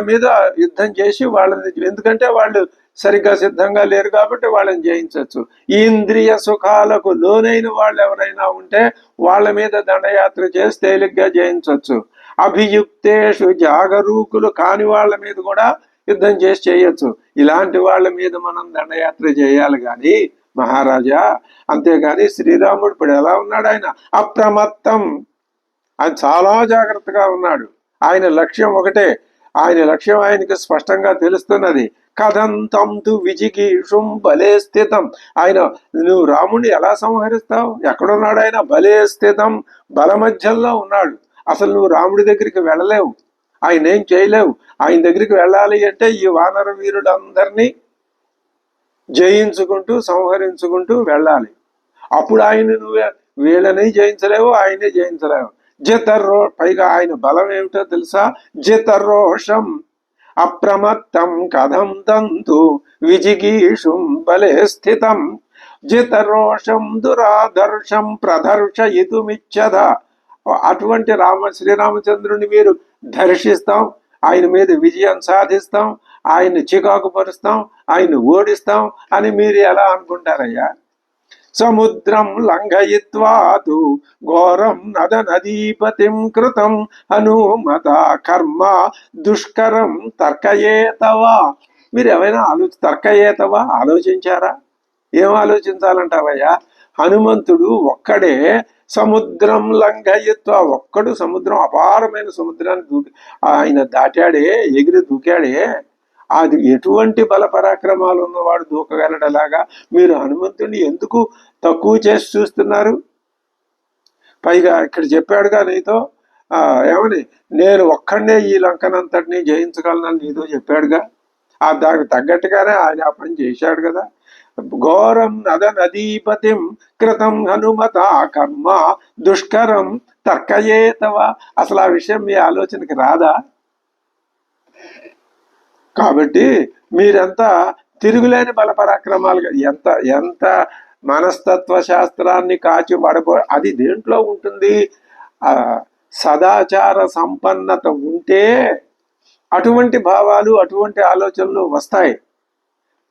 మీద యుద్ధం చేసి వాళ్ళని, ఎందుకంటే వాళ్ళు సరిగ్గా సిద్ధంగా లేరు కాబట్టి వాళ్ళని జయించవచ్చు. ఇంద్రియ సుఖాలకు లోనైన వాళ్ళు ఎవరైనా ఉంటే వాళ్ళ మీద దండయాత్ర చేసి తేలిగ్గా జయించవచ్చు. అభియుక్తేషు, జాగరూకులు కాని వాళ్ళ మీద కూడా యుద్ధం చేసి చేయొచ్చు. ఇలాంటి వాళ్ళ మీద మనం దండయాత్ర చేయాలి కానీ మహారాజా. అంతేగాని శ్రీరాముడు ఇప్పుడు ఎలా ఉన్నాడు? ఆయన అప్రమత్తం, ఆయన చాలా జాగ్రత్తగా ఉన్నాడు. ఆయన లక్ష్యం ఒకటే, ఆయన లక్ష్యం ఆయనకి స్పష్టంగా తెలుస్తున్నది. కథంతం తు విజిగీషుం బలే స్థితం. ఆయన, నువ్వు రాముడిని ఎలా సంహరిస్తావు? ఎక్కడున్నాడు ఆయన? బలే స్థితం, బల మధ్యంలో ఉన్నాడు. అసలు నువ్వు రాముడి దగ్గరికి వెళ్ళలేవు, ఆయన ఏం చేయలేవు. ఆయన దగ్గరికి వెళ్ళాలి అంటే ఈ వానర వీరులందరినీ జయించుకుంటూ సంహరించుకుంటూ వెళ్ళాలి. అప్పుడు ఆయన నువ్వు వీళ్ళని జయించలేవు, ఆయనే జయించలేవు. పైగా ఆయన బలం ఏమిటో తెలుసా? జితరోషం అప్రమత్తం కథం తంతు విజిగీషుం బలే స్థితం. జితరోషం దురాదర్శం ప్రదర్శయితుమిచ్చద. అటువంటి శ్రీరామచంద్రుని మీరు దర్శిస్తాం, ఆయన మీద విజయం సాధిస్తాం, ఆయన్ని చికాకు పరుస్తాం, ఆయన్ని ఓడిస్తాం అని మీరు ఎలా అనుకుంటారయ్యా? సముద్రం లంఘయిత్వాతు ఘోరం నద నదీపతిం కృతం హనుమత కర్మ దుష్కరం తర్కయేతవా. మీరు ఏమైనా తర్కయేతవా ఆలోచించారా? ఏం ఆలోచించాలంటావయ్యా? హనుమంతుడు ఒక్కడే సముద్రం లంఘయిత్వ, ఒక్కడు సముద్రం, అపారమైన సముద్రాన్ని ఆయన దాటాడే, ఎగిరి దూకాడే. అది ఎటువంటి బల పరాక్రమాలు ఉన్నవాడు దూకగలడలాగా మీరు హనుమంతుడిని ఎందుకు తక్కువ చేసి చూస్తున్నారు? పైగా ఇక్కడ చెప్పాడుగా నీతో ఏమని, నేను ఒక్కడనే ఈ లంకనంతటినీ జయించగలనని నీతో చెప్పాడుగా. దానికి తగ్గట్టుగానే ఆయన ఆ పని చేశాడు కదా. ఘోరం నద నదీపతిం కృతం హనుమత కర్మ దుష్కరం తర్కయేతవా, అసలు ఆ విషయం మీ ఆలోచనకి రాదా? కాబట్టి మీరంతా తిరుగులేని బలపరాక్రమాలుగా ఎంత ఎంత మనస్తత్వ శాస్త్రాన్ని కాచి పడబో, అది దేంట్లో ఉంటుంది? ఆ సదాచార సంపన్నత ఉంటే అటువంటి భావాలు అటువంటి ఆలోచనలు వస్తాయి.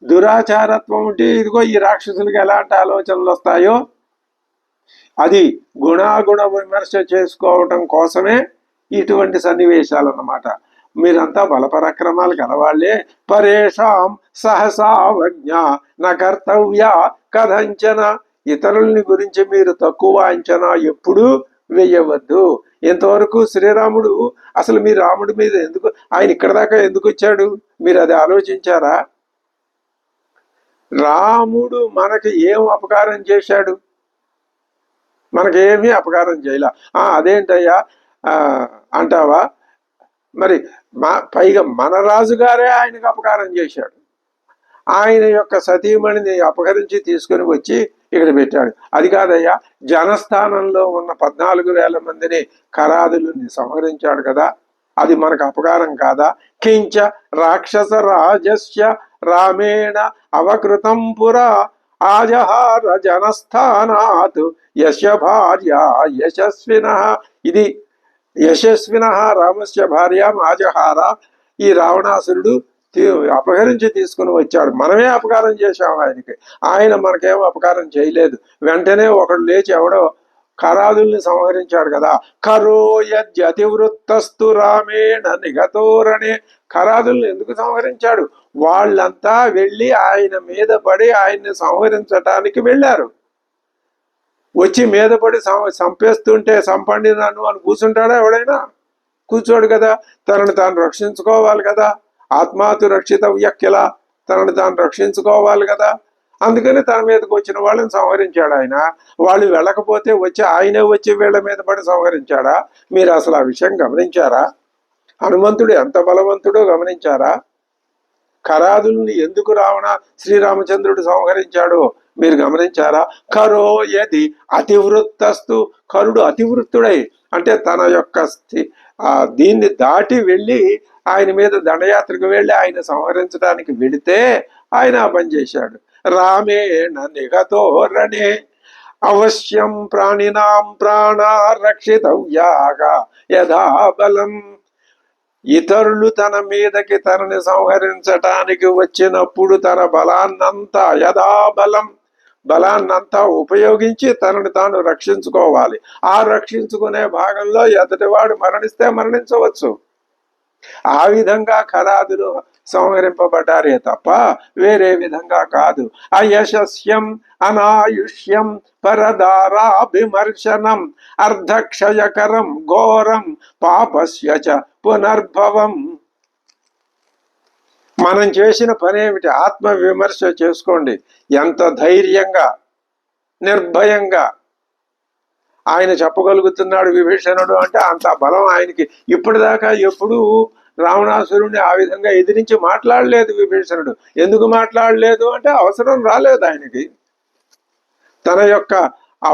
దురాచారత్వం ఉంటే ఇదిగో ఈ రాక్షసులకి ఎలాంటి ఆలోచనలు వస్తాయో, అది గుణాగుణ విమర్శ చేసుకోవటం కోసమే ఇటువంటి సన్నివేశాలు అన్నమాట. మీరంతా బలపరాక్రమాలు కలవాళ్లే. పరేషాం సహసావజ్ఞ నా కర్తవ్య కథంచన, ఇతరుల్ని గురించి మీరు తక్కువ అంచనా ఎప్పుడూ వేయవద్దు. ఇంతవరకు శ్రీరాముడు అసలు మీ రాముడి మీద ఎందుకు, ఆయన ఇక్కడ దాకా ఎందుకు వచ్చాడు? మీరు అది ఆలోచించారా? రాముడు మనకి ఏం అపకారం చేశాడు? మనకేమీ అపకారం చేయలే. అదేంటయ్యా అంటావా? మరి పైగా మన రాజుగారే ఆయనకు అపకారం చేశాడు. ఆయన యొక్క సతీమణిని అపహరించి తీసుకుని వచ్చి ఇక్కడ పెట్టాడు. అది కాదయ్యా, జనస్థానంలో ఉన్న 14,000 మందిని కరాదులని సంహరించాడు కదా, అది మనకు అపకారం కాదా? కించ రాక్షస రాజస్య రామేణ అవకృతం పురా ఆజహార జనస్థానాత్ యశ భార్య యశస్విన. ఇది యశస్విన రామస్య భార్య ఆజహార. ఈ రావణాసురుడు అపహరించి తీసుకుని వచ్చాడు. మనమే అపకారం చేశాం ఆయనకి, ఆయన మనకేమో అపకారం చేయలేదు. వెంటనే ఒకడు లేచి ఎవడో కరాదుల్ని సంహరించాడు కదా. కరోయత్యతివృత్తస్తు రామేణ నిగతోరణే. కరాదుల్ని ఎందుకు సంహరించాడు? వాళ్ళంతా వెళ్ళి ఆయన మీద పడి ఆయన్ని సంహరించటానికి వెళ్ళారు. వచ్చి మీద పడి చంపేస్తుంటే చంపండి నన్ను అని కూర్చుంటాడా ఎవడైనా? కూర్చోడు కదా. తనను తాను రక్షించుకోవాలి కదా. ఆత్మాతు రక్షితవ్య కిల, తనను తాను రక్షించుకోవాలి కదా. అందుకని తన మీదకి వచ్చిన వాళ్ళని సంహరించాడు ఆయన. వాళ్ళు వెళ్ళకపోతే వచ్చి ఆయనే వచ్చి వీళ్ళ మీద పడి సంహరించాడా? మీరు అసలు ఆ విషయం గమనించారా? హనుమంతుడు ఎంత బలవంతుడో గమనించారా? కరాదుల్ని ఎందుకు శ్రీరామచంద్రుడు సంహరించాడో మీరు గమనించారా? కరో యది అతివృత్తస్తు, కరుడు అతివృత్తుడై అంటే తన యొక్క దీన్ని దాటి వెళ్ళి ఆయన మీద దండయాత్రకు వెళ్ళి ఆయన సంహరించడానికి వెళితే ఆయన ఆ పని చేశాడు. రామేణ నిగతో రణే అవశ్యం ప్రాణినాం ప్రాణా రక్షితవ్యాగా యథా బలం. ఇతరులు తన మీదకి తనని సంహరించటానికి వచ్చినప్పుడు తన బలాన్నంతా బలాన్నంతా ఉపయోగించి తనని తాను రక్షించుకోవాలి. ఆ రక్షించుకునే భాగంలో ఎదుటివాడు మరణిస్తే మరణించవచ్చు. ఆ విధంగా కరాదులు సంహరింపబడ్డారే తప్ప వేరే విధంగా కాదు. అయశస్యం అనాయుష్యం పరదారాభిమర్శనం అర్ధక్షయకరం ఘోరం పాపస్య చ పునర్భవం. మనం చేసిన పనేమిటి? ఆత్మ విమర్శ చేసుకోండి. ఎంత ధైర్యంగా నిర్భయంగా ఆయన చెప్పగలుగుతున్నాడు విభీషణుడు అంటే అంత బలం ఆయనకి. ఇప్పటిదాకా ఎప్పుడూ రావణాసురుణ్ణి ఆ విధంగా ఎదిరించి మాట్లాడలేదు విభీషణుడు. ఎందుకు మాట్లాడలేదు అంటే అవసరం రాలేదు ఆయనకి. తన యొక్క ఆ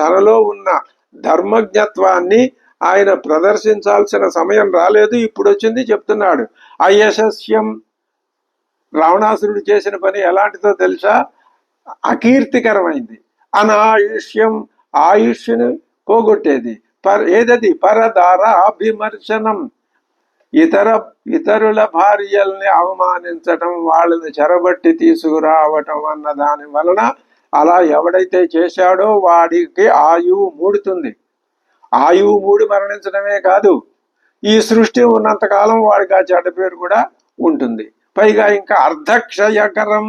తనలో ఉన్న ధర్మజ్ఞత్వాన్ని ఆయన ప్రదర్శించాల్సిన సమయం రాలేదు, ఇప్పుడు వచ్చింది చెప్తున్నాడు. అయశస్యం, రావణాసురుడు చేసిన పని ఎలాంటిదో తెలుసా? అకీర్తికరమైంది. అనాయుష్యం, ఆయుష్ను పోగొట్టేది. ఏదది? పరదార అభిమర్శనం, ఇతరుల భార్యల్ని అవమానించటం, వాళ్ళని చెరబట్టి తీసుకురావటం అన్న దాని వలన అలా ఎవడైతే చేశాడో వాడికి ఆయువు మూడుతుంది. ఆయువు మూడి మరణించడమే కాదు, ఈ సృష్టి ఉన్నంతకాలం వాడికి ఆ చెడ్డ పేరు కూడా ఉంటుంది. పైగా ఇంకా అర్ధక్షయకరం,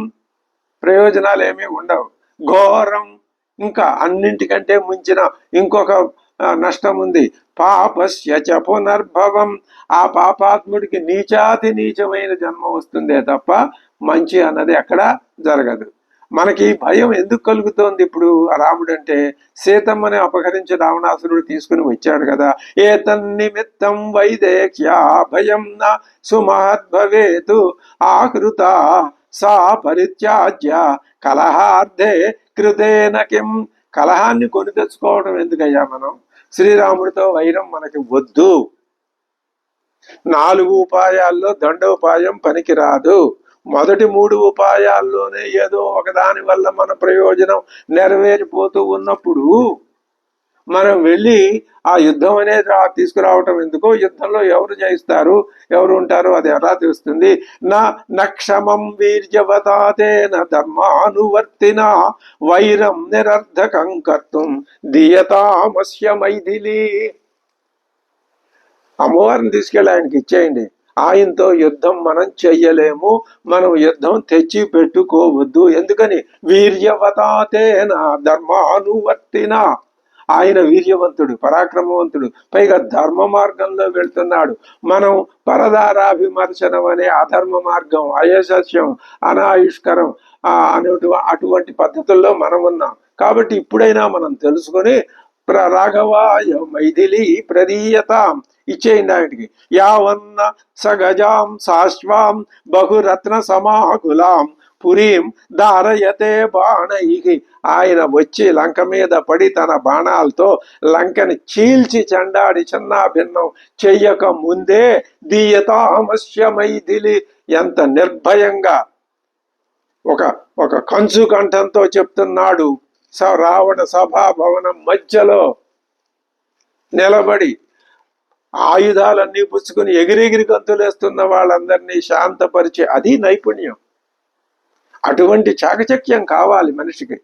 ప్రయోజనాలు ఏమీ ఉండవు. ఘోరం, ఇంకా అన్నింటికంటే ముంచిన ఇంకొక నష్టం ఉంది. పాపస్య చ పునర్భవం, ఆ పాపాత్ముడికి నీచాతి నీచమైన జన్మ వస్తుందే తప్ప మంచి అన్నది ఎక్కడ జరగదు. మనకి భయం ఎందుకు కలుగుతోంది ఇప్పుడు? రాముడు అంటే సీతమ్మని అపహరించి రావణాసురుడు తీసుకుని వచ్చాడు కదా. ఏతన్నిమిత్తం వైదేక్యా భయం నా సుమహద్భవేతు ఆకృత సా పరిత్యాజ్య కలహార్థే కృతేన కిం. కలహాన్ని కొని తెచ్చుకోవడం ఎందుకయ్యా మనం? శ్రీరాముడితో వైరం మనకి వద్దు. 4 ఉపాయాల్లో దండోపాయం పనికిరాదు. మొదటి 3 ఉపాయాల్లోనే ఏదో ఒకదాని వల్ల మన ప్రయోజనం నెరవేరిపోతూ ఉన్నప్పుడు మనం వెళ్ళి ఆ యుద్ధం అనేది తీసుకురావటం ఎందుకో? యుద్ధంలో ఎవరు జయిస్తారు, ఎవరు ఉంటారు, అది ఎలా తెలుస్తుంది? నక్షమం వీర్యవతాతేన ధర్మానువర్తిన వైరం నిరర్ధకం కర్తుం దీయతామస్య మైథిలి. అమ్మవారిని తీసుకెళ్ళి ఆయనకి ఇచ్చేయండి. ఆయనతో యుద్ధం మనం చెయ్యలేము, మనం యుద్ధం తెచ్చి పెట్టుకోవద్దు. ఎందుకని? వీర్యవతాతేన ధర్మానువర్తిన. ఆయన వీర్యవంతుడు, పరాక్రమవంతుడు, పైగా ధర్మ మార్గంలో వెళ్తున్నాడు. మనం పరదారాభిమర్శనం అనే అధర్మ మార్గం, అయశస్యం, అనాయుష్కరం అటువంటి పద్ధతుల్లో మనం ఉన్నాం. కాబట్టి ఇప్పుడైనా మనం తెలుసుకొని రాఘవాయ మైథిలి ప్రదీయతాం, ఇచ్చేయండి ఆయనకి. యావన్న సగజాం సాశ్వాం బహురత్న సమాకులాం పురీం దారయతే బాణైహి. ఆయన వచ్చి లంక మీద పడి తన బాణాలతో లంకని చీల్చి చెండాడి చిన్నాభిన్నం చెయ్యక ముందే దీయతామస్య మైథిలి. ఎంత నిర్భయంగా ఒక కంచు కంఠంతో చెప్తున్నాడు. రావణ సభాభవనం మధ్యలో నిలబడి ఆయుధాలన్నీ పుచ్చుకుని ఎగిరెగిరి గంతులేస్తున్న వాళ్ళందరినీ శాంతపరిచే అది నైపుణ్యం. అటువంటి చాకచక్యం కావాలి మనిషికి.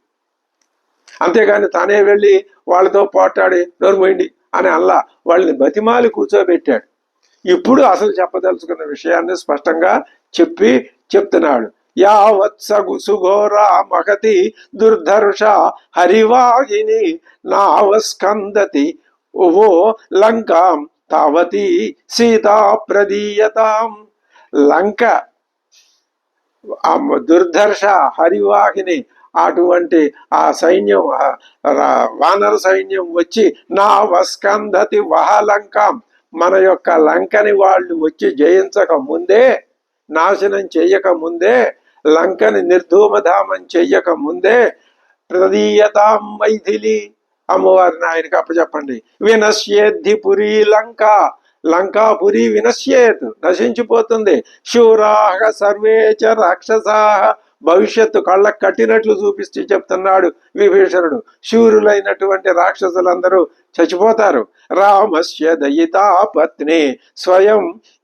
అంతేగాని తానే వెళ్ళి వాళ్ళతో పోట్లాడి నోరుమోయండి అని అల్లా వాళ్ళని బతిమాలి కూర్చోబెట్టాడు. ఇప్పుడు అసలు చెప్పదలుచుకున్న విషయాన్ని స్పష్టంగా చెప్తున్నాడు. యావత్సగు సుఘోరా మహతి దుర్ధర్ష హరివాహిని నావస్కందతి ఓ లంకాం తావతి సీతా ప్రదీయతాం. లంక దుర్ధర్ష హరివాహిని అటువంటి ఆ సైన్యం, వానర సైన్యం వచ్చి నా వస్కందతి వహలంకాం, మన యొక్క లంకని వాళ్ళు వచ్చి జయించక ముందే, నాశనం చెయ్యక ముందే, లంకని నిర్ధూమధామం చెయ్యక ముందే ప్రదీయతాం మైథిలి, అమ్మవారిని ఆయనకి అప్పచెప్పండి. వినశ్యేద్ధి పురీ లంక, లంకాపురి వినశ్యేత్, నశించిపోతుంది. శూరాహ సర్వేచ రాక్షసాహ, భవిష్యత్తు కళ్ళకు కట్టినట్లు చూపిస్తూ చెప్తున్నాడు విభీషణుడు. శూరులైనటువంటి రాక్షసులందరూ చచ్చిపోతారు. రామస్య దయితా పత్ని స్వయం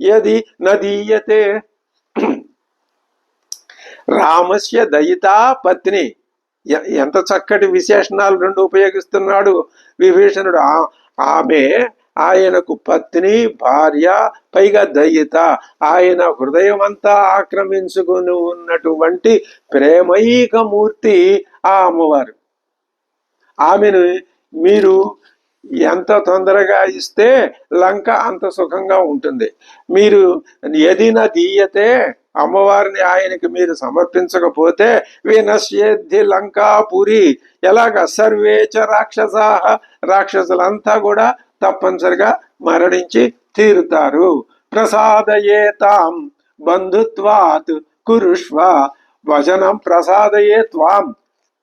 యది నదీయతే. రామస్య దయితా పత్ని, ఎంత చక్కటి విశేషణాలు రెండు ఉపయోగిస్తున్నాడు విభీషణుడు. ఆమె ఆయనకు పత్ని, భార్య, పైగా దయిత. ఆయన హృదయం అంతా ఆక్రమించుకుని ఉన్నటువంటి ప్రేమైకమూర్తి ఆ అమ్మవారు. ఆమెను మీరు ఎంత తొందరగా ఇస్తే లంక అంత సుఖంగా ఉంటుంది. మీరు ఎదిన దీయతే, అమ్మవారిని ఆయనకి మీరు సమర్పించకపోతే వినశ్యేద్ధి లంకాపురి, ఎలాగ సర్వేచ రాక్షసాహ, రాక్షసులంతా కూడా తప్పనిసరిగా మరణించి తీరుతారు. ప్రసాదయేతాం బంధుత్వాత్ కురుష్వ వచనం ప్రసాదయే త్వాం.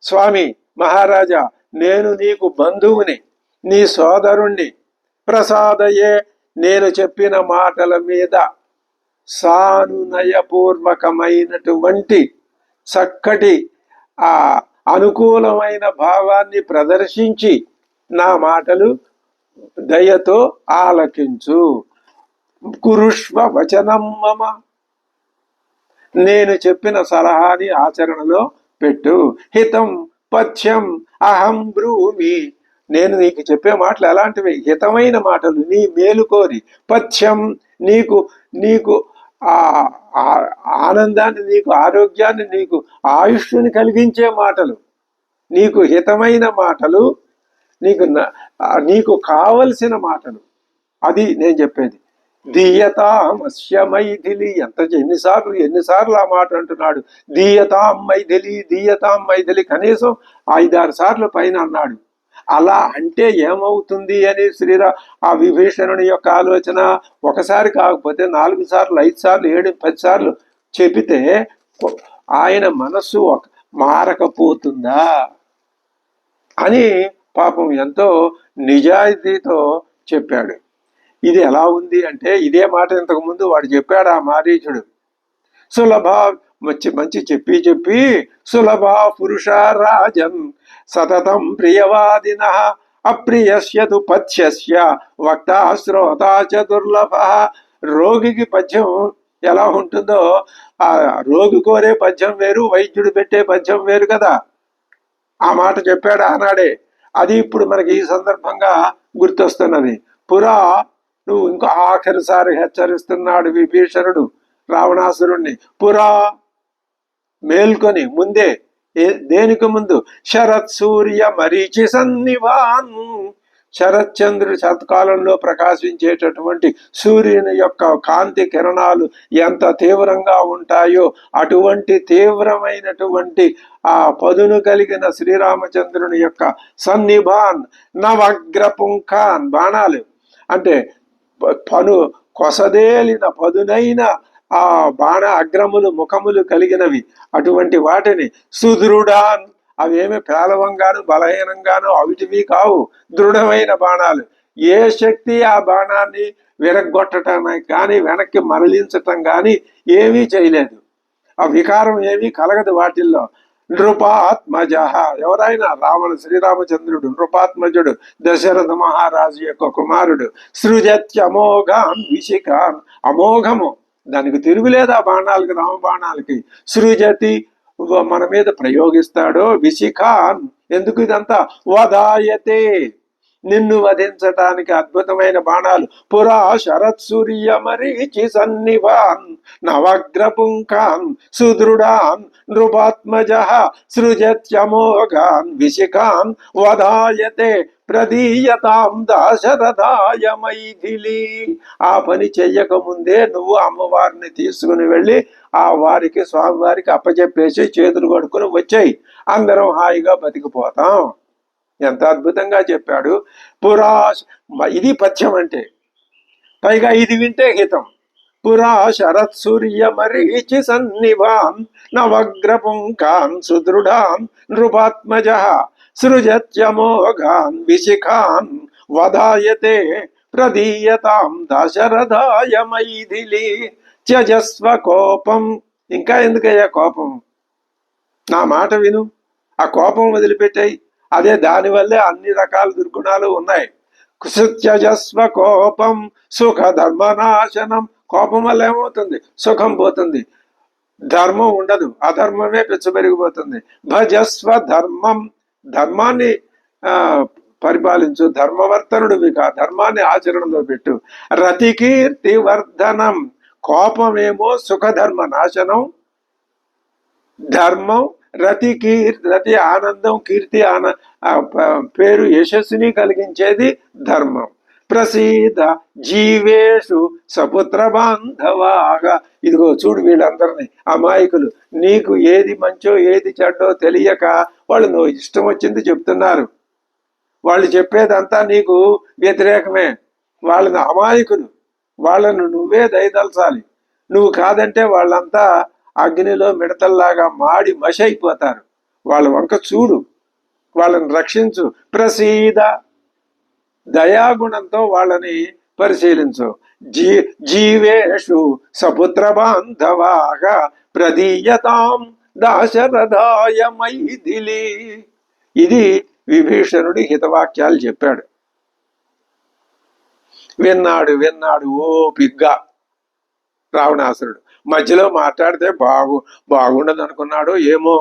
స్వామి మహారాజా, నేను నీకు బంధువుని, నీ సోదరుణ్ణి. ప్రసాదయే, నేను చెప్పిన మాటల మీద సానునయపూర్వకమైనటువంటి చక్కటి ఆ అనుకూలమైన భావాన్ని ప్రదర్శించి నా మాటలు దయతో ఆలకించు. కురుష్వ వచనం మమ, నేను చెప్పిన సలహాని ఆచరణలో పెట్టు. హితం పథ్యం అహం బ్రూమి, నేను నీకు చెప్పే మాటలు ఎలాంటివి? హితమైన మాటలు, నీ మేలు కోరి. పథ్యం, నీకు నీకు ఆనందాన్ని, నీకు ఆరోగ్యాన్ని, నీకు ఆయుష్ని కలిగించే మాటలు, నీకు హితమైన మాటలు, నీకు కావలసిన మాటలు, అది నేను చెప్పేది. దీయతామస్య మైథిలి, ఎన్నిసార్లు ఆ మాట అంటున్నాడు. దీయతాం మైథిలి, దీయతాం మైథిలి, కనీసం 5-6 సార్లు పైన అన్నాడు. అలా అంటే ఏమవుతుంది అని ఆ విభీషణుని యొక్క ఆలోచన. ఒకసారి కాకపోతే 4 సార్లు, 5 సార్లు, 7, 10 సార్లు చెబితే ఆయన మనస్సు మారకపోతుందా అని పాపం ఎంతో నిజాయితీతో చెప్పాడు. ఇది ఎలా ఉంది అంటే, ఇదే మాట ఇంతకు ముందు వాడు చెప్పాడు ఆ మారీచుడు. సులభ మంచి మంచి చెప్పి చెప్పి సులభ పురుష రాజన్ సతతం ప్రియవాదిన అప్రియస్యతు పథ్యస్య వక్త శ్రోత చతుర్లభ. రోగికి పద్యం ఎలా ఉంటుందో, ఆ రోగి కోరే పద్యం వేరు, వైద్యుడు పెట్టే పద్యం వేరు కదా. ఆ మాట చెప్పాడు ఆనాడే. అది ఇప్పుడు మనకి ఈ సందర్భంగా గుర్తొస్తున్నది. పురా, నువ్వు ఇంకో ఆఖరిసారి హెచ్చరిస్తున్నాడు విభీషణుడు రావణాసురుణ్ణి. పురా, మేల్కొని, ముందే, దేనికి ముందు, శరత్ సూర్య మరీచి సన్నివాన్, శరత్చంద్రుడి శతకాలంలో ప్రకాశించేటటువంటి సూర్యుని యొక్క కాంతి కిరణాలు ఎంత తీవ్రంగా ఉంటాయో అటువంటి తీవ్రమైనటువంటి ఆ పదును కలిగిన శ్రీరామచంద్రుని యొక్క సన్నిభాన్ నవగ్రపుంఖాన్, బాణాలు అంటే కొసదేలిన పదునైన ఆ బాణ అగ్రములు ముఖములు కలిగినవి, అటువంటి వాటిని సుదృఢాన్, అవేమి పేలవంగాను బలహీనంగాను అవిటివి కావు, దృఢమైన బాణాలు. ఏ శక్తి ఆ బాణాన్ని విరగ్గొట్టడం కానీ వెనక్కి మరలించటం కానీ ఏమీ చేయలేదు. ఆ వికారం ఏమీ కలగదు వాటిల్లో. నృపాత్మజ, ఎవరైనా శ్రీరామచంద్రుడు నృపాత్మజుడు, దశరథ మహారాజు యొక్క కుమారుడు. సృజత్యమోఘాన్ విశిఖాన్, అమోఘము, దానికి తిరుగులేదు ఆ బాణాలకి, రామబాణాలకి. సృజతి, మన మీద ప్రయోగిస్తాడో. విశిఖాన్, ఎందుకు ఇదంతా? వదాయతే, నిన్ను వధించటానికి అద్భుతమైన బాణాలు. పురా శరత్ సూర్య మరీచి సన్నిభాన్ నవగ్రపుంఖాన్ సుదృఢాన్ నృపాత్మజ సృజత్యమోఘాన్ విశిఖాన్ వదాయతే ప్రదీయతాం దాశరథాయ మైథిలి. ఆ పని చెయ్యక ముందే నువ్వు అమ్మవారిని తీసుకుని వెళ్ళి ఆ వారికి, స్వామివారికి అప్పచెప్పేసి చేతులు కడుక్కుని వచ్చాయి, అందరం హాయిగా బతికిపోతాం. ఎంత అద్భుతంగా చెప్పాడు. పురా, ఇది పథ్యం అంటే. పైగా ఇది వింటే హితం. పురా శరత్ సూర్య మరీచి సన్నిభాన్ నవగ్రపుంఖాన్ సుదృఢాన్ నృపాత్మజ సృజత్యమోఘాన్ విశిఖాన్ వదాయతే ప్రదీయతాం దశరథాయ మైథిలి. త్యజస్వ కోపం, ఇంకా ఎందుకయ్యా కోపం? నా మాట విను, ఆ కోపం వదిలిపెట్టాయి. అదే దానివల్లే అన్ని రకాల దుర్గుణాలు ఉన్నాయి. త్యజస్వ కోపం సుఖ ధర్మనాశనం. కోపం వల్ల ఏమవుతుంది? సుఖం పోతుంది, ధర్మం ఉండదు, అధర్మమే పెరిగిపోతుంది. భజస్వ ధర్మం, ధర్మాన్ని పరిపాలించు, ధర్మవర్తనుడు వికా, ధర్మాన్ని ఆచరణలో పెట్టు. రతికీర్తి వర్ధనం, కోపమేమో సుఖధర్మ నాశనం, ధర్మం రతి ఆనందం, కీర్తి పేరు యశస్సుని కలిగించేది ధర్మం. ప్రసీద జీవేషు సపుత్ర బాంధవాగా. ఇదిగో చూడు వీళ్ళందరినీ, అమాయకులు, నీకు ఏది మంచో ఏది చెడ్డో తెలియక వాళ్ళు నువ్వు ఇష్టం వచ్చింది చెప్తున్నారు. వాళ్ళు చెప్పేదంతా నీకు వ్యతిరేకమే. వాళ్ళని అమాయకులు, వాళ్ళను నువ్వే దయదలచాలి. నువ్వు కాదంటే వాళ్ళంతా అగ్నిలో మిడతల్లాగా మాడి మషి అయిపోతారు. వాళ్ళ వంక చూడు, వాళ్ళని రక్షించు. ప్రసీద, దయాగుణంతో వాళ్ళని పరిశీలించు. జీవేషు సపుత్ర బాంధవాగా ప్రదీయతాం దాశరథాయ మైథిలి. ఇది విభీషణుడి హితవాక్యాలు చెప్పాడు. విన్నాడు ఓపిగ్గా రావణాసురుడు. మధ్యలో మాట్లాడితే బాగుండదు అనుకున్నాడు ఏమో.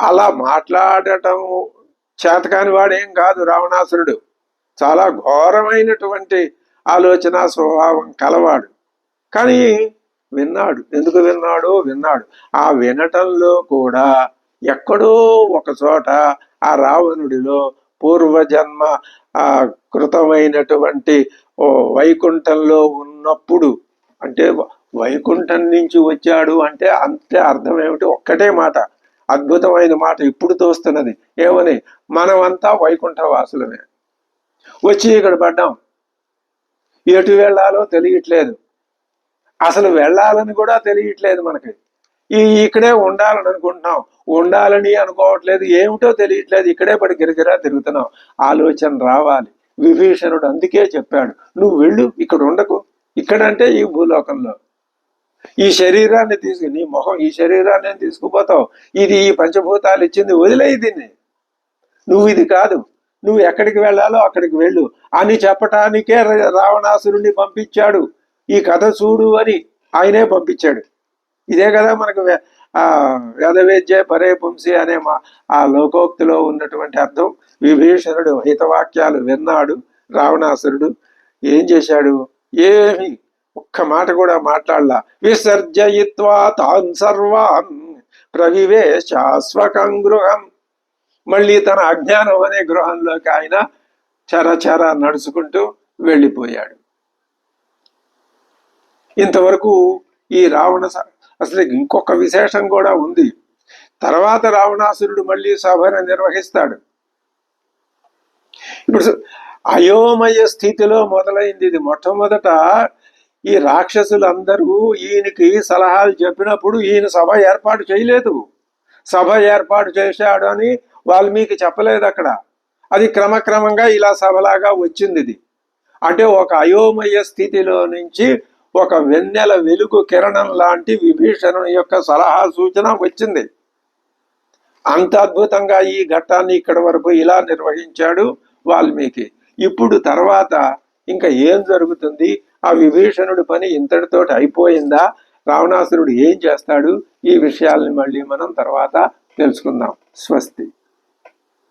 అలా మాట్లాడటం చేతకాని వాడేం కాదు రావణాసురుడు. చాలా ఘోరమైనటువంటి ఆలోచన స్వభావం కలవాడు. కానీ విన్నాడు. ఎందుకు విన్నాడు. ఆ వినటంలో కూడా ఎక్కడో ఒక చోట ఆ రావణుడిలో పూర్వజన్మ కృతమైనటువంటి వైకుంఠంలో ఉన్నప్పుడు, అంటే వైకుంఠం నుంచి వచ్చాడు అంటే అంతే అర్థం ఏమిటి? ఒక్కటే మాట, అద్భుతమైన మాట ఇప్పుడు తోస్తున్నది. ఏమని? మనమంతా వైకుంఠ వాసులమే, వచ్చి ఇక్కడ పడ్డాం, ఎటు వెళ్ళాలో తెలియట్లేదు, అసలు వెళ్ళాలని కూడా తెలియట్లేదు మనకి. ఇక్కడే ఉండాలని అనుకుంటున్నాం, ఉండాలని అనుకోవట్లేదు, ఏమిటో తెలియట్లేదు, ఇక్కడే పడి గిరగిరా తిరుగుతున్నాం. ఆలోచన రావాలి. విభీషణుడు అందుకే చెప్పాడు, నువ్వు వెళ్ళు, ఇక్కడ ఉండకు. ఇక్కడంటే ఈ భూలోకంలో ఈ శరీరాన్ని నీ మొహం ఈ శరీరాన్ని తీసుకుపోతావు, ఇది ఈ పంచభూతాలు ఇచ్చింది, వదిలేయి దీన్ని, నువ్వు ఇది కాదు, నువ్వు ఎక్కడికి వెళ్ళాలో అక్కడికి వెళ్ళు అని చెప్పటానికే రావణాసురుణ్ణి పంపించాడు. ఈ కథ చూడు అని ఆయనే పంపించాడు. ఇదే కదా మనకు వేదవేద్య పరే పుంసి అనే ఆ లోకోక్తిలో ఉన్నటువంటి అర్థం. విభీషణుడు హితవాక్యాలు విన్నాడు. రావణాసురుడు ఏం చేశాడు? ఏమి ఒక్క మాట కూడా మాట్లాడలా. విసర్జయిత్వా తాన్ సర్వాన్ ప్రవివేశాశ్వకం గృహం. మళ్ళీ తన అజ్ఞానం అనే గృహంలోకి ఆయన చర నడుచుకుంటూ వెళ్ళిపోయాడు. ఇంతవరకు ఈ అసలు ఇంకొక విశేషం కూడా ఉంది. తర్వాత రావణాసురుడు మళ్ళీ సభను నిర్వహిస్తాడు. ఇప్పుడు అయోమయ స్థితిలో మొదలైంది ఇది. మొట్టమొదట ఈ రాక్షసులందరూ ఈయనకి సలహాలు చెప్పినప్పుడు ఈయన సభ ఏర్పాటు చేయలేదు. సభ ఏర్పాటు చేశాడు అని వాల్మీకి చెప్పలేదు అక్కడ. అది క్రమక్రమంగా ఇలా సభలాగా వచ్చింది. ఇది అంటే ఒక అయోమయ స్థితిలో నుంచి ఒక వెన్నెల వెలుగు కిరణం లాంటి విభీషణుని యొక్క సలహా సూచన వచ్చింది. అంత అద్భుతంగా ఈ ఘట్టాన్ని ఇక్కడి వరకు ఇలా నిర్వహించాడు వాల్మీకి. ఇప్పుడు తర్వాత ఇంకా ఏం జరుగుతుంది? ఆ విభీషణుడి పని ఇంతటితోటి అయిపోయిందా? రావణాసురుడు ఏం చేస్తాడు? ఈ విషయాల్ని మళ్ళీ మనం తర్వాత తెలుసుకుందాం. స్వస్తి.